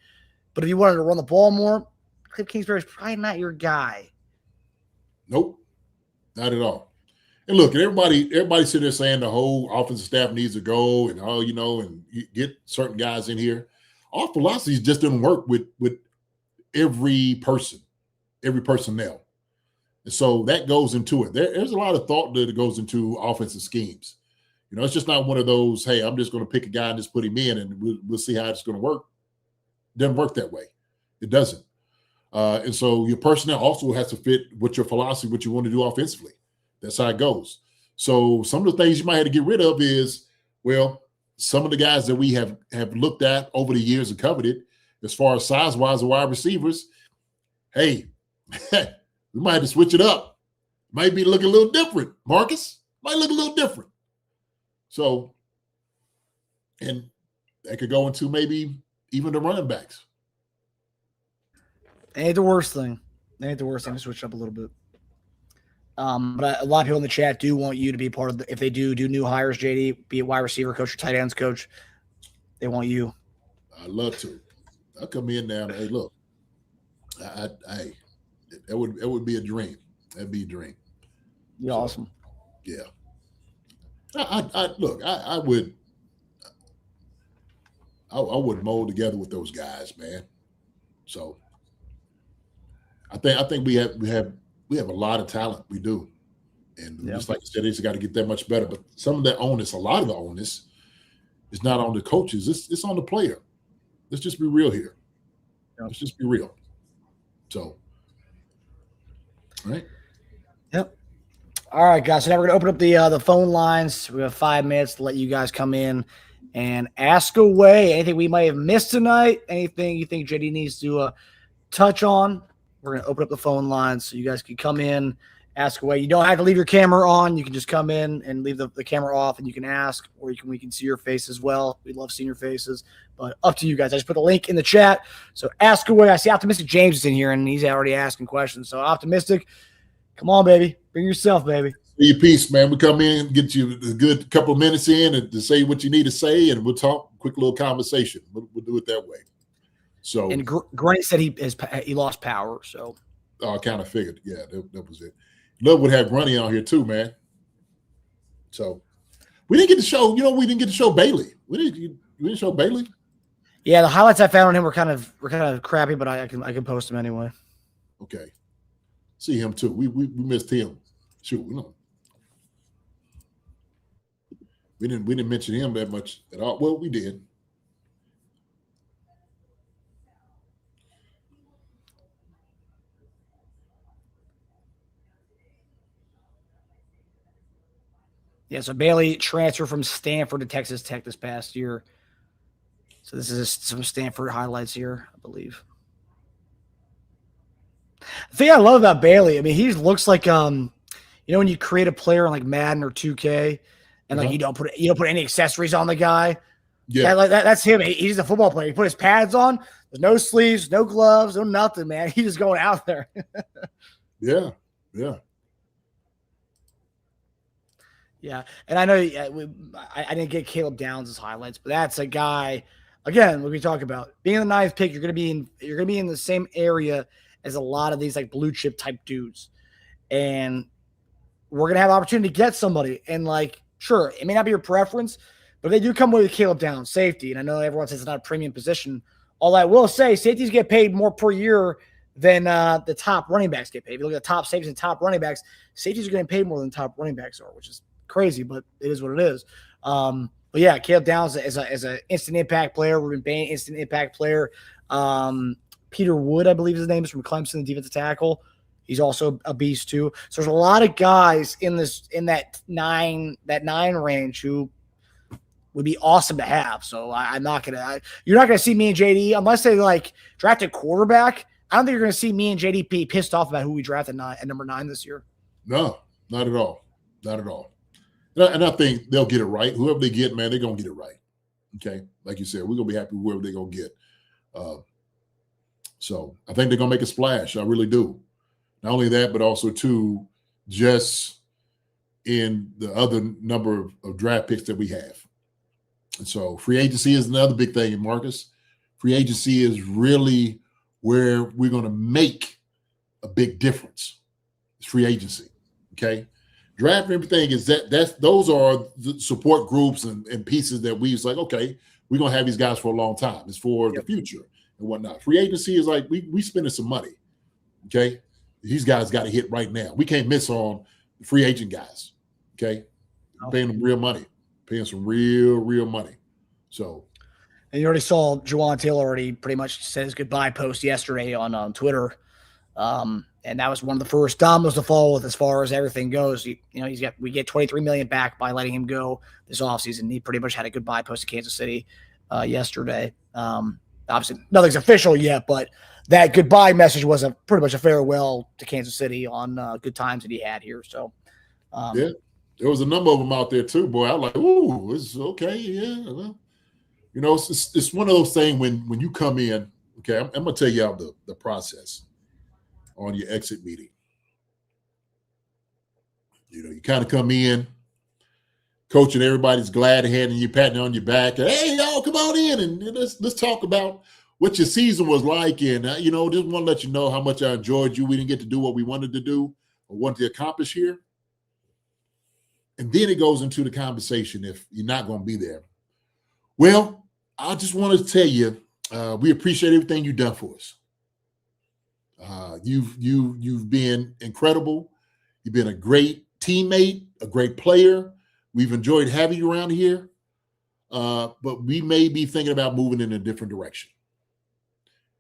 But if you wanted to run the ball more, Kliff Kingsbury is probably not your guy. Nope, not at all. And look, everybody sitting there saying the whole offensive staff needs to go and and you get certain guys in here. Our philosophies just didn't work with every person, every personnel. And so that goes into it. There's a lot of thought that goes into offensive schemes. It's just not one of those, hey, I'm just going to pick a guy and just put him in and we'll see how it's going to work. It doesn't work that way. It doesn't. And so your personnel also has to fit with your philosophy, what you want to do offensively. That's how it goes. So some of the things you might have to get rid of is, well, some of the guys that we have looked at over the years and coveted, as far as size-wise of wide receivers, hey, we might have to switch it up. Might be looking a little different, Marcus. Might look a little different. So, and that could go into maybe even the running backs. Ain't the worst thing. To switch up a little bit. But a lot of people in the chat do want you to be part of if they do new hires, JD, be a wide receiver coach or tight ends coach. They want you. I'd love to. I'll come in now. Hey, look, that would be a dream. That'd be a dream. You're awesome. Yeah. I would mold together with those guys, man. So I think we have a lot of talent. We do. And just like I said, it's got to get that much better. But some of the onus, a lot of the onus, is not on the coaches. It's on the player. Let's just be real here. Yeah. Let's just be real. So, all right. Yep. All right, guys. So now we're going to open up the phone lines. We have 5 minutes to let you guys come in and ask away. Anything we might have missed tonight? Anything you think JD needs to touch on? We're going to open up the phone lines so you guys can come in, ask away. You don't have to leave your camera on. You can just come in and leave the camera off, and you can ask, or we can see your face as well. We love seeing your faces, but up to you guys. I just put the link in the chat, so ask away. I see Optimistic James is in here, and he's already asking questions. So Optimistic, come on, baby. Bring yourself, baby. Be your piece, man. We come in, get you a good couple of minutes in and to say what you need to say, and we'll talk. Quick little conversation. We'll do it that way. So, and Grant said he lost power. So I kind of figured, yeah, that was it. Love would have Grunny on here too, man. So we didn't get to show. We didn't get to show Bailey. We didn't show Bailey. Yeah, the highlights I found on him were kind of crappy, but I can post them anyway. Okay, see him too. We missed him. Shoot, we didn't mention him that much at all. Well, we did. Yeah, so Bailey transferred from Stanford to Texas Tech this past year. So this is some Stanford highlights here, I believe. The thing I love about Bailey, I mean, he looks like when you create a player like Madden or 2K, and like you don't put any accessories on the guy. Yeah, that's him. He's a football player. He put his pads on. There's no sleeves, no gloves, no nothing, man. He's just going out there. yeah. Yeah, and I know I didn't get Caleb Downs' highlights, but that's a guy. Again, what we talk about being the 9th pick, you're gonna be in the same area as a lot of these like blue chip type dudes, and we're gonna have an opportunity to get somebody. And like, sure, it may not be your preference, but they do come with Caleb Downs, safety. And I know everyone says it's not a premium position. All I will say, safeties get paid more per year than the top running backs get paid. If you look at the top safeties and top running backs, safeties are getting paid more than top running backs are, which is crazy, but it is what it is. But yeah, Caleb Downs is an instant impact player. Rueben Bain, instant impact player. Peter Wood, I believe his name is, from Clemson, the defensive tackle. He's also a beast too. So there's a lot of guys in that nine range who would be awesome to have. So you're not gonna see me and JD unless they like draft a quarterback. I don't think you're gonna see me and JD be pissed off about who we drafted at number 9 this year. No, not at all. Not at all. And I think they'll get it right. Whoever they get, man, they're gonna get it right. Okay, like you said, we're gonna be happy with whoever they're gonna get. So I think they're gonna make a splash. I really do. Not only that, but also too, just in the other number of draft picks that we have. And so free agency is another big thing, Marcus. Free agency is really where we're going to make a big difference. It's free agency, okay? Draft and everything is those are the support groups and pieces that we was like, okay, we're going to have these guys for a long time. It's for the future and whatnot. Free agency is like we spending some money, okay? These guys got to hit right now. We can't miss on the free agent guys, okay? Paying them real money. Paying some real money. So, and you already saw Juwan Taylor already pretty much said his goodbye post yesterday on Twitter, and that was one of the first dominoes to fall with as far as everything goes. We get $23 million back by letting him go this offseason. He pretty much had a goodbye post to Kansas City yesterday. Obviously, nothing's official yet, but that goodbye message was pretty much a farewell to Kansas City on good times that he had here. So, yeah. There was a number of them out there too, boy. I was like, ooh, it's okay, yeah. Well, it's one of those things when you come in, okay, I'm going to tell you all the process on your exit meeting. You kind of come in, coach, and everybody's glad handing you, patting on your back. Hey, y'all, come on in and let's talk about what your season was like. And, just want to let you know how much I enjoyed you. We didn't get to do what we wanted to do or wanted to accomplish here. And then it goes into the conversation if you're not going to be there. Well, I just want to tell you, we appreciate everything you've done for us. You've been incredible. You've been a great teammate, a great player. We've enjoyed having you around here, but we may be thinking about moving in a different direction.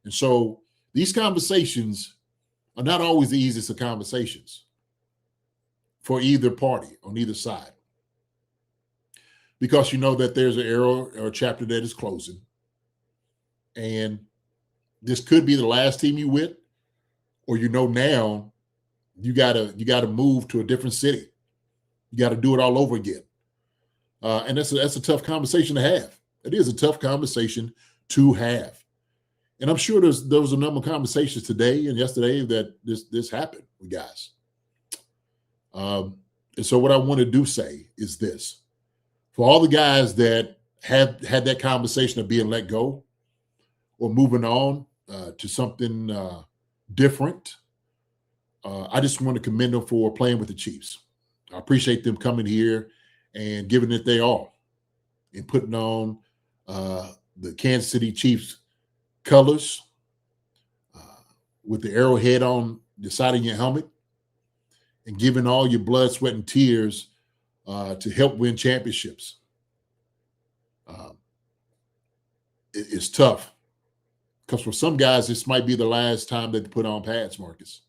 And so these conversations are not always the easiest of conversations for either party on either side, because you know that there's an era or a chapter that is closing, and this could be the last team you with, or now you gotta move to a different city. You got to do it all over again, and that's a tough conversation to have. It is a tough conversation to have, and I'm sure there was a number of conversations today and yesterday that this happened with guys. And so what I want to say is this: for all the guys that have had that conversation of being let go or moving on to something different, I just want to commend them for playing with the Chiefs. I appreciate them coming here and giving it their all and putting on the Kansas City Chiefs colors with the arrowhead on the side of your helmet, and giving all your blood, sweat, and tears to help win championships. It's tough because for some guys, this might be the last time that they put on pads, Marcus.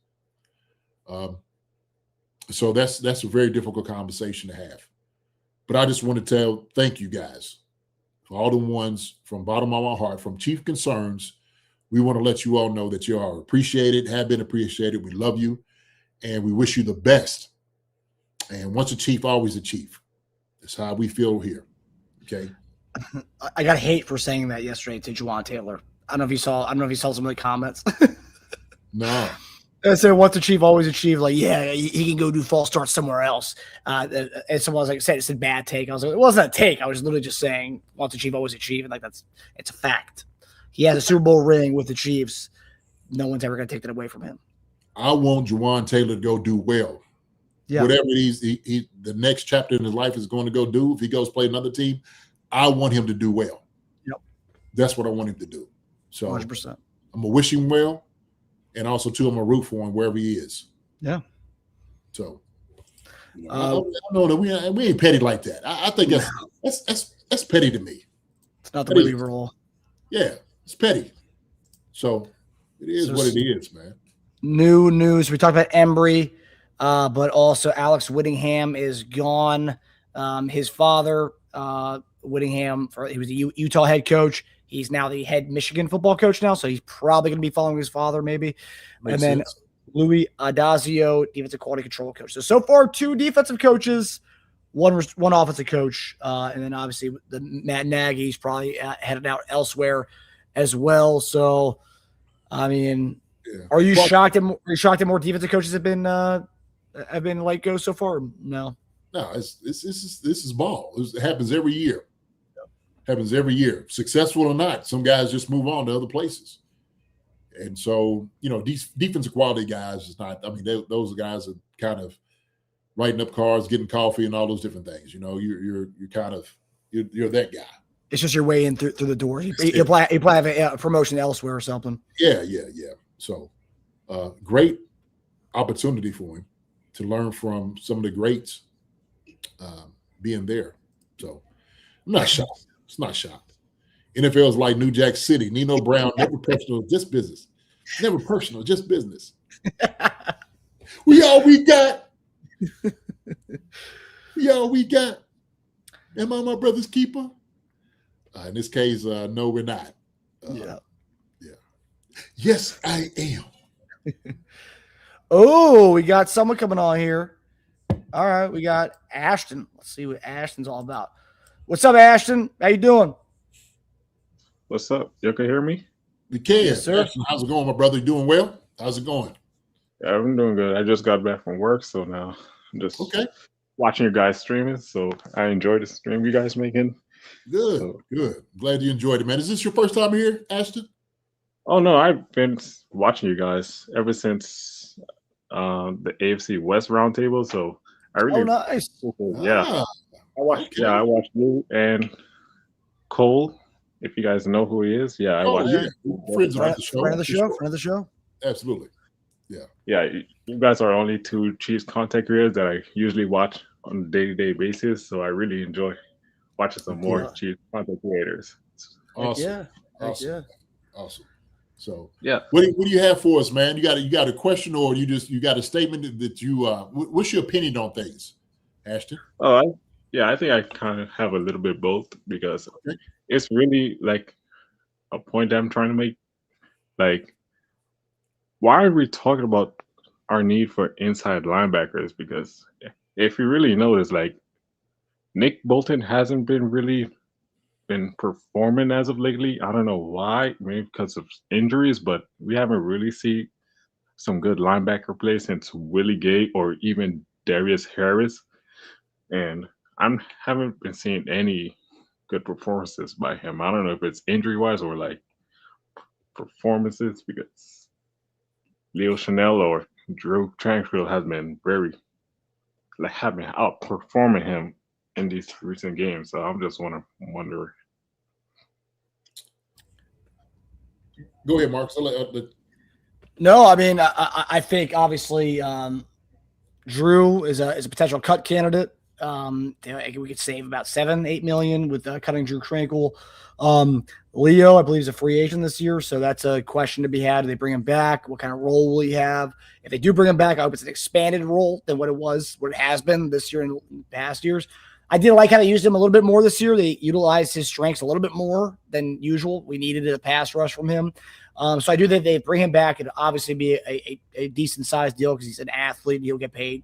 So that's a very difficult conversation to have. But I just want to thank you guys for all the ones from bottom of my heart, from Chief Concerns, we want to let you all know that you are appreciated, have been appreciated. We love you, and we wish you the best. And once a Chief, always a Chief. That's how we feel here. Okay. I got hate for saying that yesterday to Juwan Taylor. I don't know if you saw some of the comments. No. I said, once a Chief, always a Chief. Like, yeah, he can go do false starts somewhere else. And someone was like, it's a bad take. I was like, it wasn't a take. I was literally just saying, once a Chief, always a Chief. And like, it's a fact. He has a Super Bowl ring with the Chiefs. No one's ever going to take that away from him. I want Juwan Taylor to go do well. Yeah. Whatever the next chapter in his life is going to go do, if he goes play another team, I want him to do well. Yep. That's what I want him to do. So 100%. I'm going to wish him well. And also, too, I'm going to root for him wherever he is. Yeah. So I know that we ain't petty like that. I think that's petty to me. It's not the way we roll. Yeah, it's petty. So it is what it is, man. New news. We talked about Embry, but also Alex Whittingham is gone. His father, Whittingham, he was the Utah head coach. He's now the head Michigan football coach now, so he's probably going to be following his father maybe. Makes and sense. Then Louis Adazio, defensive quality control coach. So far, 2 defensive coaches, one offensive coach, and then obviously the Matt Nagy's probably headed out elsewhere as well. So, I mean, are you shocked at more defensive coaches have been let go so far? No. No, this is ball. It happens every year. Happens every year, successful or not. Some guys just move on to other places, and so these defensive quality guys is not. I mean, those guys are kind of writing up cards, getting coffee, and all those different things. You're kind of you're that guy. It's just your way in through the door. You probably have a promotion elsewhere or something. Yeah. So, great opportunity for him to learn from some of the greats being there. So, I'm not shocked. It's not shocked. NFL is like New Jack City. Nino Brown, never personal, just business. Never personal, just business. We all we got. We all we got. Am I my brother's keeper? In this case, no, we're not. Yeah. Yes, I am. Oh, we got someone coming on here. All right, we got Ashton. Let's see what Ashton's all about. What's up, Ashton? How you doing? What's up? You can hear me? We can. Yes, sir. Ashton, how's it going, my brother? You doing well? How's it going? Yeah, I'm doing good. I just got back from work, so now I'm just watching you guys streaming. So I enjoy the stream you guys making. Good. Glad you enjoyed it, man. Is this your first time here, Ashton? Oh, no. I've been watching you guys ever since the AFC West roundtable. So I really. Oh, nice. Yeah. I watched you and Cole. If you guys know who he is, I watched. Friends of the show. Absolutely. Yeah. You guys are only 2 Chiefs content creators that I usually watch on a day-to-day basis. So I really enjoy watching some more Chiefs content creators. Awesome. Awesome. So what do you have for us, man? You got a question, or you got a statement that you what's your opinion on things, Ashton? I think I kind of have a little bit both, because it's really like a point that I'm trying to make. Like, why are we talking about our need for inside linebackers? Because if you really notice, like, Nick Bolton hasn't been performing as of lately. I don't know why, maybe because of injuries, but we haven't really seen some good linebacker play since Willie Gay or even Darius Harris. And I haven't been seeing any good performances by him. I don't know if it's injury-wise or like performances, because Leo Chanel or Drew Tranquil have been outperforming him in these recent games. So I'm just wondering. Go ahead, Mark. No, I mean, I think obviously Drew is a potential cut candidate. We could save about $7-8 million with cutting Drew Tranquil. Leo, I believe, is a free agent this year, so that's a question to be had. Do they bring him back? What kind of role will he have? If they do bring him back, I hope it's an expanded role than what it has been this year and past years. I did like how they used him a little bit more this year. They utilized his strengths a little bit more than usual. We needed a pass rush from him. So I do think they bring him back. It'd obviously be a decent-sized deal because he's an athlete. He'll get paid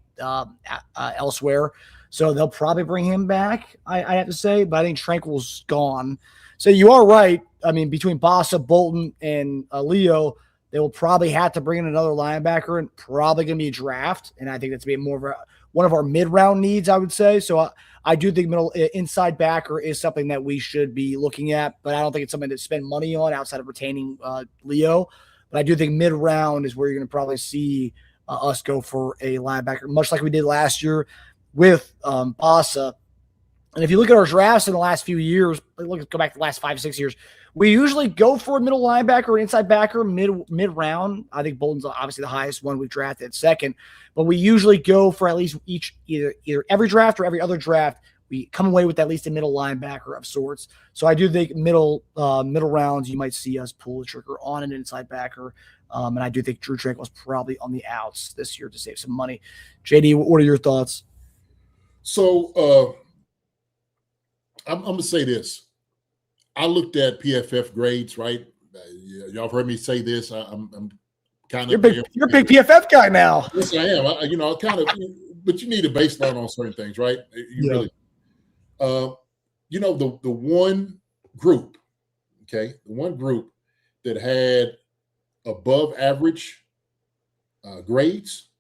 elsewhere. So they'll probably bring him back, I have to say. But I think Tranquil's gone. So you are right. I mean, between Bossa, Bolton, and Leo, they will probably have to bring in another linebacker and probably going to be a draft. And I think that's going to be more of one of our mid-round needs, I would say. So I do think inside backer is something that we should be looking at, but I don't think it's something to spend money on outside of retaining Leo. But I do think mid-round is where you're going to probably see us go for a linebacker, much like we did last year with Bossa. And if you look at our drafts in the last few years, go back to the last 5-6 years, we usually go for a middle linebacker or inside backer mid-round. I think Bolton's obviously the highest one we've drafted second, but we usually go for at least either every draft or every other draft. We come away with at least a middle linebacker of sorts. So I do think middle rounds, you might see us pull the trigger on an inside backer. And I do think Drew Tranquil was probably on the outs this year to save some money. JD, what are your thoughts? So I'm going to say this. I looked at PFF grades, right? Y'all have heard me say this. I'm kind of you're a big PFF guy now. Yes, I am. I kind of, but you need a baseline on certain things, right? You really, the one group, okay, the one group that had above average grades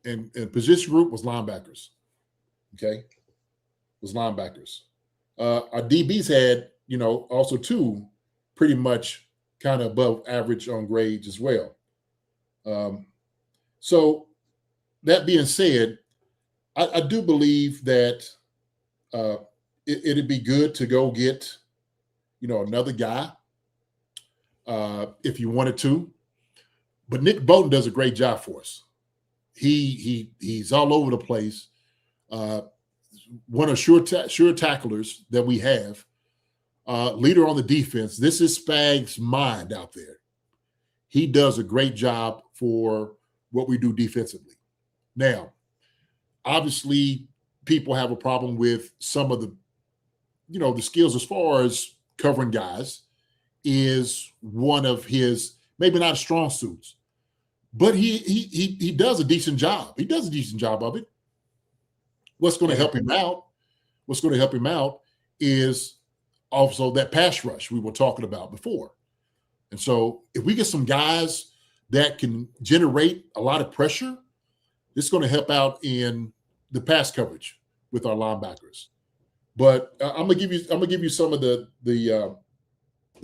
and position group was linebackers. Okay, was linebackers. Our DBs had, also two pretty much kind of above average on grades as well. So that being said, I do believe that it'd be good to go get, another guy if you wanted to. But Nick Bolton does a great job for us. He's all over the place. One of sure tacklers that we have, leader on the defense. This is Spag's mind out there. He does a great job for what we do defensively. Now, obviously, people have a problem with some of the, the skills as far as covering guys is one of his, maybe not strong suits, but he does a decent job. He does a decent job of it. What's going to help him out? What's going to help him out is also that pass rush we were talking about before. And so if we get some guys that can generate a lot of pressure, it's going to help out in the pass coverage with our linebackers. But I'm gonna give you some of the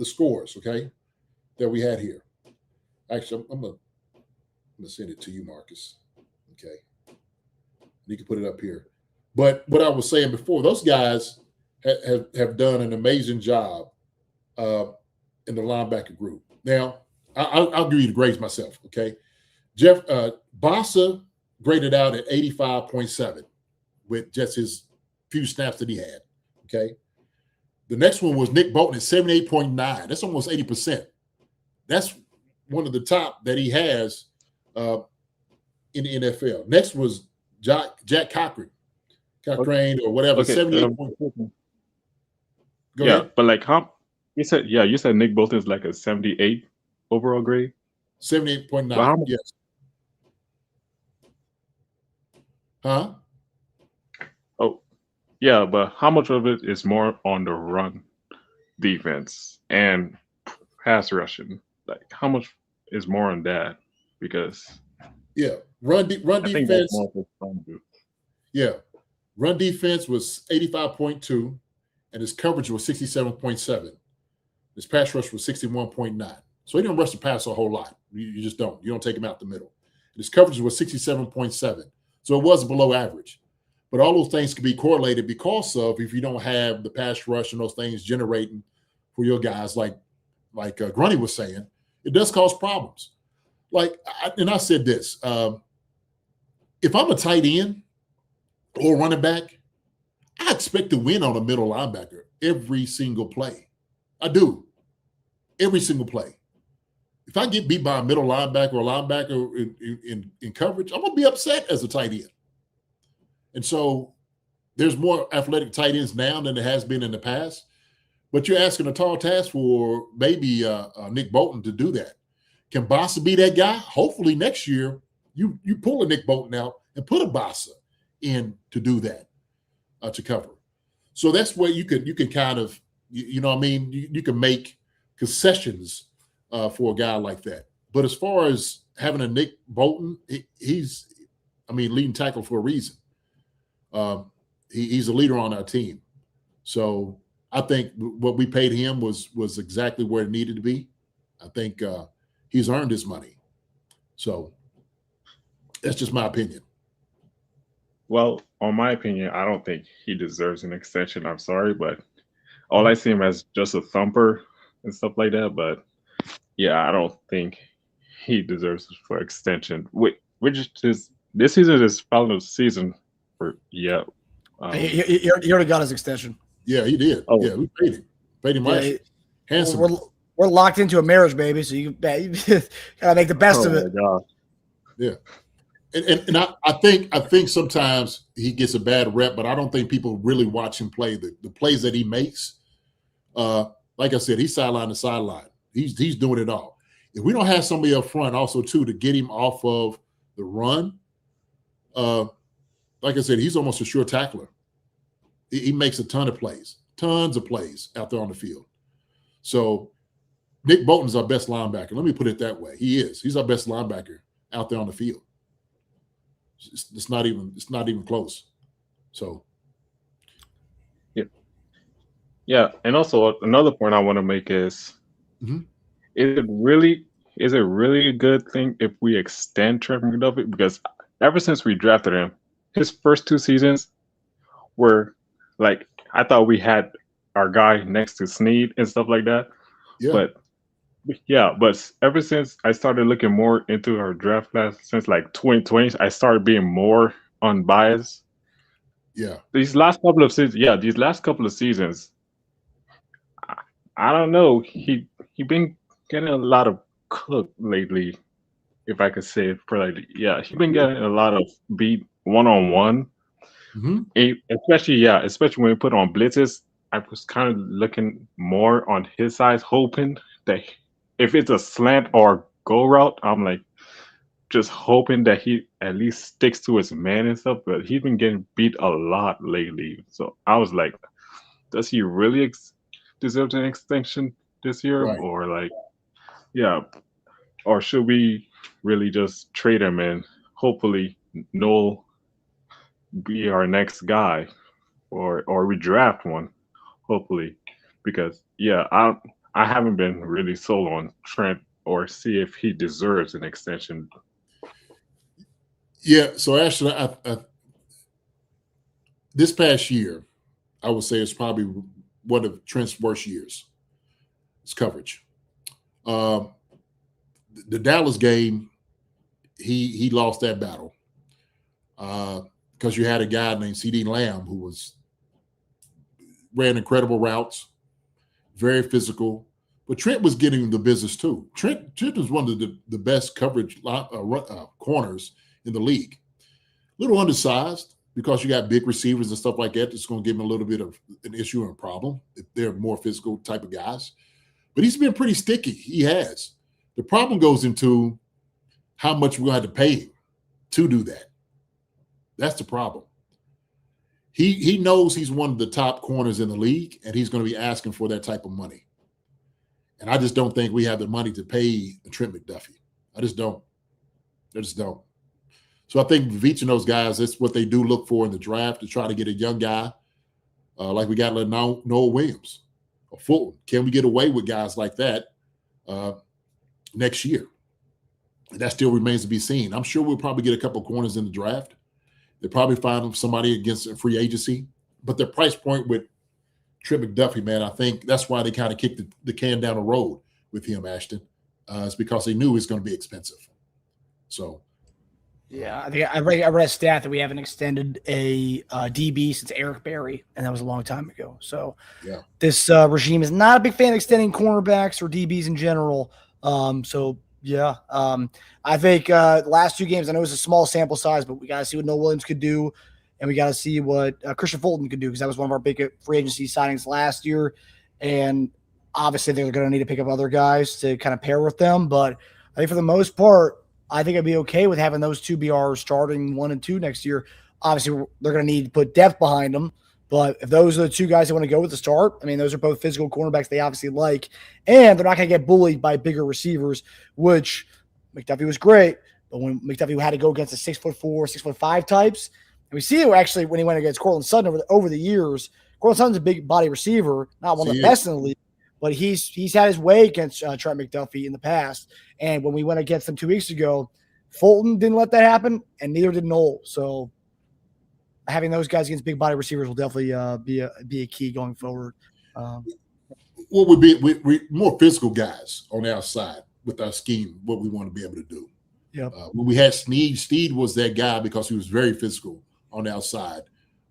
scores, okay, that we had here. Actually, I'm gonna send it to you, Marcus. Okay, you can put it up here. But what I was saying before, those guys have done an amazing job in the linebacker group. Now, I'll give you the grades myself, okay? Bossa graded out at 85.7 with just his few snaps that he had, okay? The next one was Nick Bolton at 78.9. That's almost 80%. That's one of the top that he has in the NFL. Next was Jack Cochrane or whatever, Okay. 78. Go ahead. But like you said Nick Bolton is like a 78 overall grade. 78.9. Yes. Huh? Oh, yeah, but how much of it is more on the run defense and pass rushing? Like, how much is more on that? Because run I think defense. that's more for fun. Yeah, run defense was 85.2, and his coverage was 67.7. His pass rush was 61.9. So he didn't rush the pass a whole lot. You just don't. You don't take him out the middle. His coverage was 67.7. So it was below average. But all those things can be correlated because of if you don't have the pass rush and those things generating for your guys, like Grunny was saying, it does cause problems. I said this, if I'm a tight end or running back, I expect to win on a middle linebacker every single play. I do. Every single play. If I get beat by a middle linebacker or a linebacker in coverage, I'm going to be upset as a tight end. And so there's more athletic tight ends now than there has been in the past. But you're asking a tall task for maybe Nick Bolton to do that. Can Bossa be that guy? Hopefully next year you pull a Nick Bolton out and put a Bossa in to do that, to cover. So that's where you can kind of, you know what I mean? You can make concessions for a guy like that. But as far as having a Nick Bolton, he's leading tackle for a reason. He's a leader on our team. So I think what we paid him was exactly where it needed to be. I think he's earned his money. So that's just my opinion. Well, on my opinion, I don't think he deserves an extension. I'm sorry, but all I see him as just a thumper and stuff like that. But yeah, I don't think he deserves for extension. Which is this season is final season for he already got his extension. Yeah, he did. Oh. Yeah, we paid him. Paid him last year. Handsome. We're locked into a marriage, baby. So you gotta make the best of it. God. Yeah. And I think sometimes he gets a bad rep, but I don't think people really watch him play. The plays that he makes, like I said, he's sideline to sideline. He's doing it all. If we don't have somebody up front also too to get him off of the run, like I said, he's almost a sure tackler. He makes a ton of plays out there on the field. So Nick Bolton's our best linebacker. Let me put it that way. He is. He's our best linebacker out there on the field. It's not even close. So, yeah. And also another point I want to make is, is it really a good thing if we extend Trent McDuffie? Because ever since we drafted him, his first 2 seasons were like, I thought we had our guy next to Snead and stuff like that. Yeah. But ever since I started looking more into our draft class since like 2020, I started being more unbiased. Yeah. These last couple of seasons, I don't know. He been getting a lot of cook lately, if I could say it politely. Yeah, he's been getting a lot of beat one-on-one. Especially when we put on blitzes. I was kind of looking more on his side, hoping that if it's a slant or go route, I'm like just hoping that he at least sticks to his man and stuff. But he's been getting beat a lot lately. So I was like, does he really deserve an extension this year? Right. Or like, or should we really just trade him and hopefully Noel be our next guy, or we draft one, hopefully, because I haven't been really sold on Trent or see if he deserves an extension. Yeah, so actually, I this past year, I would say it's probably one of Trent's worst years. It's coverage. The Dallas game, he lost that battle. Because you had a guy named C.D. Lamb who ran incredible routes, very physical. But Trent was getting the business too. Trent was one of the best coverage corners in the league. A little undersized because you got big receivers and stuff like that. That's going to give him a little bit of an issue and a problem if they're more physical type of guys. But he's been pretty sticky. He has. The problem goes into how much we're going to have to pay him to do that. That's the problem. He knows he's one of the top corners in the league, and he's going to be asking for that type of money. And I just don't think we have the money to pay Trent McDuffie. I just don't. So I think Veach and those guys, that's what they do look for in the draft, to try to get a young guy like we got Noah Williams or Fulton. Can we get away with guys like that next year? And that still remains to be seen. I'm sure we'll probably get a couple of corners in the draft. They'll probably find somebody against a free agency. But their price point with Trent McDuffie, man, I think that's why they kind of kicked the can down the road with him, Ashton. It's because they knew it was going to be expensive. So, yeah, I think I read a stat that we haven't extended a DB since Eric Berry, and that was a long time ago. So, this regime is not a big fan of extending cornerbacks or DBs in general. I think last 2 games, I know it's a small sample size, but we got to see what Noah Williams could do. and we got to see what Christian Fulton can do, because that was one of our big free agency signings last year. And obviously they're going to need to pick up other guys to kind of pair with them. But I think for the most part, I think I'd be okay with having those two be our starting 1 and 2 next year. Obviously, they're going to need to put depth behind them. But if those are the two guys they want to go with to start, I mean, those are both physical cornerbacks they obviously like. And they're not going to get bullied by bigger receivers, which McDuffie was great. But when McDuffie had to go against the 6'4", 6'5" types, and we see it actually when he went against Cortland Sutton over the years. Cortland Sutton's a big body receiver, not one of the best in the league, but he's had his way against Trent McDuffie in the past. And when we went against them 2 weeks ago, Fulton didn't let that happen, and neither did Knoll. So having those guys against big body receivers will definitely be a key going forward. What would be we more physical guys on the outside with our scheme, what we want to be able to do. Yep. When we had Steed was that guy because he was very physical on the outside,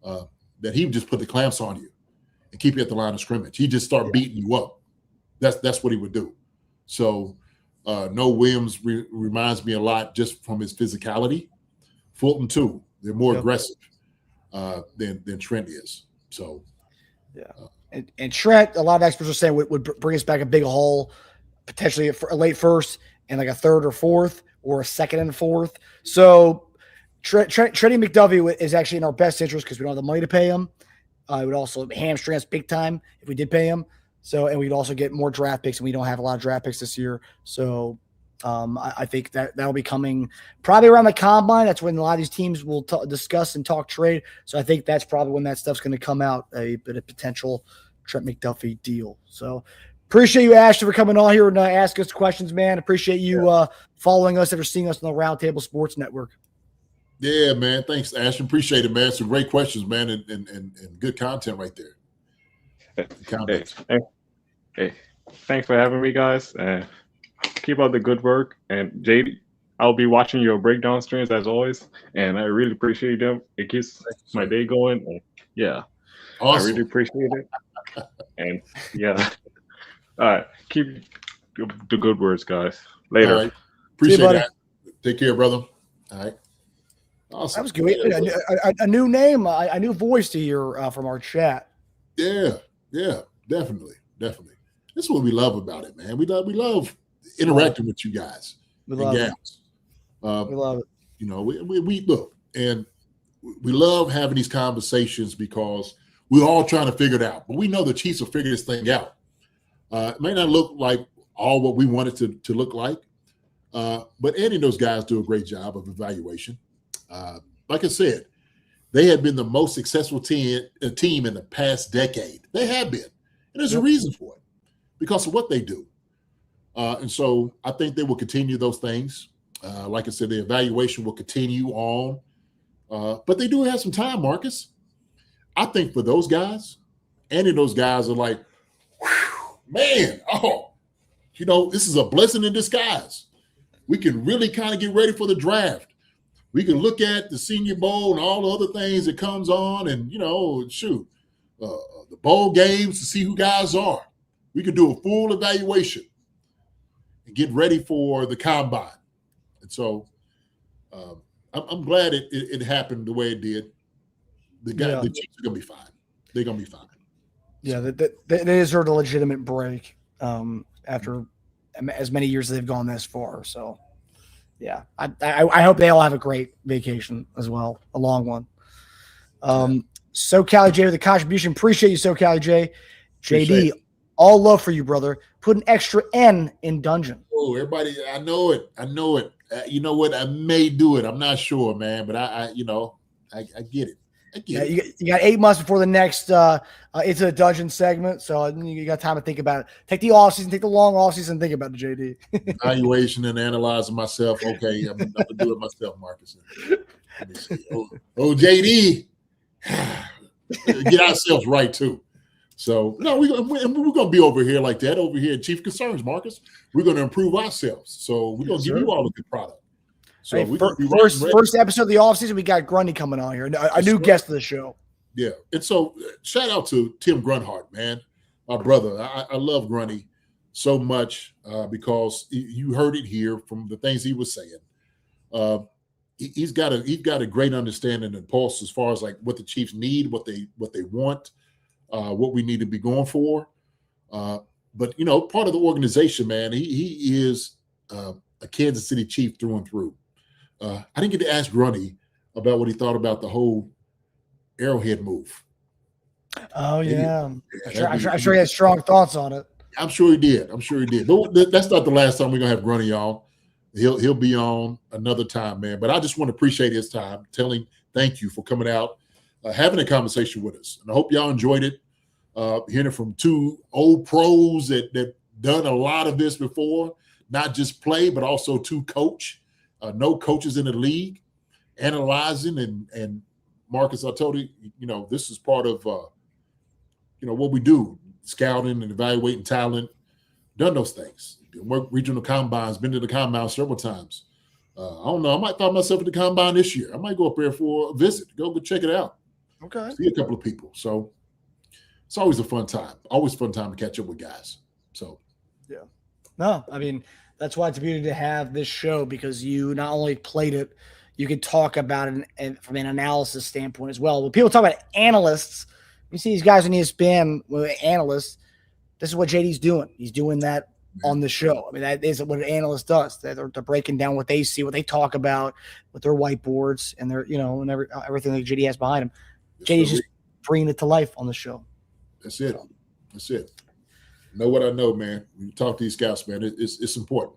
that he would just put the clamps on you and keep you at the line of scrimmage. He'd just start beating you up. That's what he would do. So Noah Williams reminds me a lot just from his physicality. Fulton too. They're more aggressive than Trent is. So and Trent, a lot of experts are saying would bring us back a big haul, potentially a late first and like a third or fourth, or a second and fourth. So trading McDuffie is actually in our best interest because we don't have the money to pay him. It would also hamstring us big time if we did pay him. So, and we'd also get more draft picks, and we don't have a lot of draft picks this year. So I think that'll be coming probably around the combine. That's when a lot of these teams will discuss and talk trade. So I think that's probably when that stuff's going to come out, a potential Trent McDuffie deal. So appreciate you, Ashton, for coming on here and ask us questions, man. Appreciate you following us after seeing us on the Roundtable Sports Network. Yeah, man. Thanks, Ashton. Appreciate it, man. Some great questions, man, and good content right there. Hey, thanks for having me, guys. Keep up the good work. And JD, I'll be watching your breakdown streams as always, and I really appreciate them. It keeps my day going. And yeah, awesome. I really appreciate it. And yeah, all right, keep the good words, guys. Later. All right. Appreciate that. Take care, brother. All right. Awesome. That was good. A new name, a new voice to hear from our chat. Yeah, definitely. This is what we love about it, man. We love interacting with you guys and gals. We love it. You know, we look, and we love having these conversations because we're all trying to figure it out. But we know the Chiefs will figure this thing out. It may not look like all what we want it to look like, but Andy and those guys do a great job of evaluation. Like I said, they have been the most successful team in the past decade. They have been. And there's a reason for it, because of what they do. And so I think they will continue those things. Like I said, the evaluation will continue on. But they do have some time, Marcus. I think for those guys, Andy and those guys are like, man, this is a blessing in disguise. We can really kind of get ready for the draft. We can look at the Senior Bowl and all the other things that comes on and, the bowl games to see who guys are. We can do a full evaluation and get ready for the combine. And so I'm glad it happened the way it did. The Chiefs are going to be fine. They're going to be fine. Yeah, they deserved a legitimate break after as many years as they've gone this far. So, yeah, I hope they all have a great vacation as well, a long one. SoCali J with the contribution. Appreciate you, SoCali J. JD, all love for you, brother. Put an extra N in Dungeon. Oh, everybody, I know it. You know what? I may do it. I'm not sure, man, but I get it. You got 8 months before the next Into the Dungeon segment, so you got time to think about it. Take the offseason, take the long offseason, and think about it, JD. Evaluation and analyzing myself. Okay, I'm going to do it myself, Marcus. Let me see. Oh, JD. Get ourselves right, too. So, no, we're going to be over here like that, over here at Chief Concerns, Marcus. We're going to improve ourselves. So we're going to give you all a good product. So first episode of the offseason, we got Grundy coming on here, a new guest of the show. Yeah. And so shout out to Tim Grunhard, man, my brother. I love Grundy so much because you heard it here from the things he was saying. he's got a great understanding and pulse as far as like what the Chiefs need, what they want, what we need to be going for. But part of the organization, man, he is a Kansas City Chief through and through. I didn't get to ask Grunny about what he thought about the whole Arrowhead move. Oh yeah, I'm sure he has strong thoughts on it. I'm sure he did. But that's not the last time we're gonna have Grunny on. He'll be on another time, man. But I just want to appreciate his time, telling thank you for coming out, having a conversation with us, and I hope y'all enjoyed it. Hearing it from two old pros that done a lot of this before, not just play, but also to coach. No coaches in the league, analyzing and Marcus, I told you, this is part of what we do, scouting and evaluating talent. Done those things. Worked regional combines, been to the combine several times. I don't know. I might find myself at the combine this year. I might go up there for a visit. Go check it out. Okay. See a couple of people. So it's always a fun time. Always fun time to catch up with guys. So yeah. No, I mean, that's why it's a beauty to have this show, because you not only played it, you can talk about it and from an analysis standpoint as well. When people talk about analysts, you see these guys on ESPN with analysts. This is what JD's doing. He's doing that on the show. I mean, that is what an analyst does. They're breaking down what they see, what they talk about with their whiteboards and their, and everything that JD has behind him. JD's just bringing it to life on the show. That's it. Know what I know, man. When you talk to these scouts, man, it's important.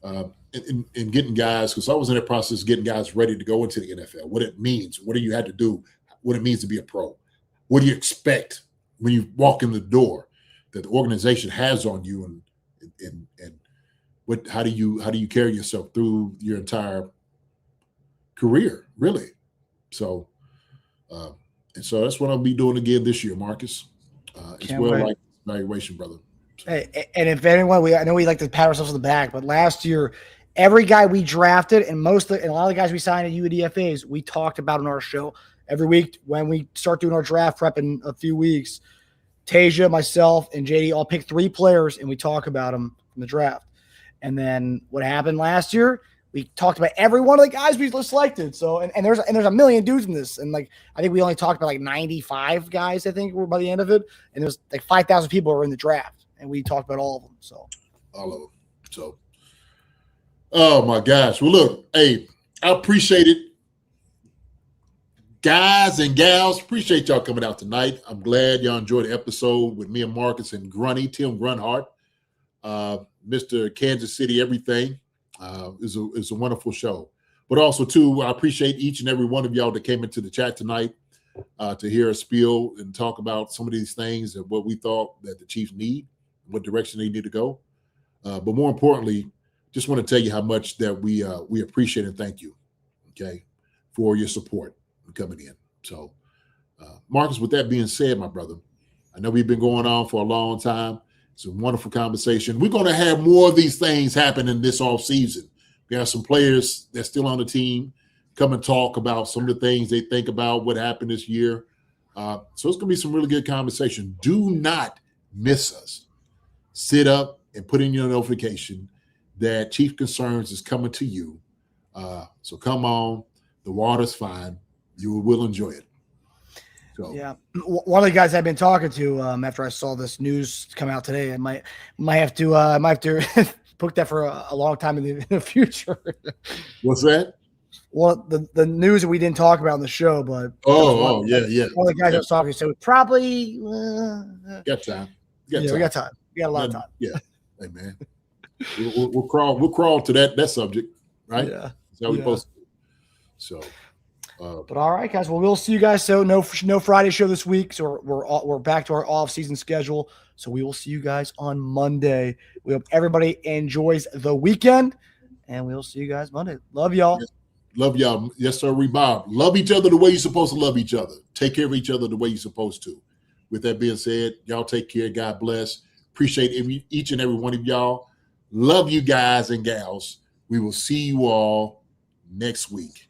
In getting guys, because I was in the process of getting guys ready to go into the NFL, what it means, what do you have to do, what it means to be a pro, what do you expect when you walk in the door that the organization has on you, and what how do you carry yourself through your entire career, really. So and so that's what I'll be doing again this year, Marcus. As well, like evaluation, brother. Hey, and if anyone, I know we like to pat ourselves on the back, but last year, every guy we drafted and a lot of the guys we signed at UDFAs, we talked about on our show every week when we start doing our draft prep in a few weeks. Tasia, myself, and JD all pick 3 players, and we talk about them from the draft. And then what happened last year? We talked about every one of the guys we selected. So and there's a million dudes in this, and I think we only talked about 95 guys. I think were by the end of it, and there's 5,000 people were in the draft, and we talked about all of them. So all of them. So, oh my gosh. Well, look, hey, I appreciate it, guys and gals. Appreciate y'all coming out tonight. I'm glad y'all enjoyed the episode with me and Marcus and Grunny, Tim Grunhard, Mr. Kansas City Everything. It's a wonderful show. But also, too, I appreciate each and every one of y'all that came into the chat tonight to hear us spiel and talk about some of these things and what we thought that the Chiefs need, what direction they need to go. But more importantly, just want to tell you how much that we appreciate and thank you, okay, for your support coming in. So, Marcus, with that being said, my brother, I know we've been going on for a long time. It's a wonderful conversation. We're going to have more of these things happen in this offseason. We have some players that's still on the team come and talk about some of the things they think about what happened this year. So it's going to be some really good conversation. Do not miss us. Sit up and put in your notification that Chief Concerns is coming to you. So come on. The water's fine. You will enjoy it. So. Yeah, one of the guys I've been talking to after I saw this news come out today, I might have to book that for a long time in the future. What's that? Well, the news that we didn't talk about in the show, but yeah. One of the guys I was talking to, so probably got time. We got time. We got a lot of time. Yeah, hey man, we'll crawl to that subject, right? Yeah, that's how we supposed to do. So. But all right, guys. Well, we'll see you guys. So no Friday show this week. So we're back to our off-season schedule. So we will see you guys on Monday. We hope everybody enjoys the weekend, and we'll see you guys Monday. Love y'all. Yes. Love y'all. Yes, sir. Bob. Love each other the way you're supposed to love each other. Take care of each other the way you're supposed to. With that being said, y'all take care. God bless. Appreciate each and every one of y'all. Love you guys and gals. We will see you all next week.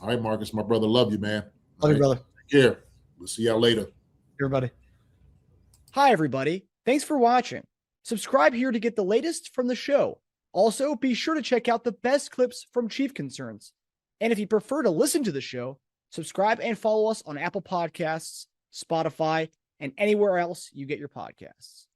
All right, Marcus, my brother, love you, man. Love you, brother. Take care. We'll see y'all later. Everybody. Hi, everybody. Thanks for watching. Subscribe here to get the latest from the show. Also, be sure to check out the best clips from Chief Concerns. And if you prefer to listen to the show, subscribe and follow us on Apple Podcasts, Spotify, and anywhere else you get your podcasts.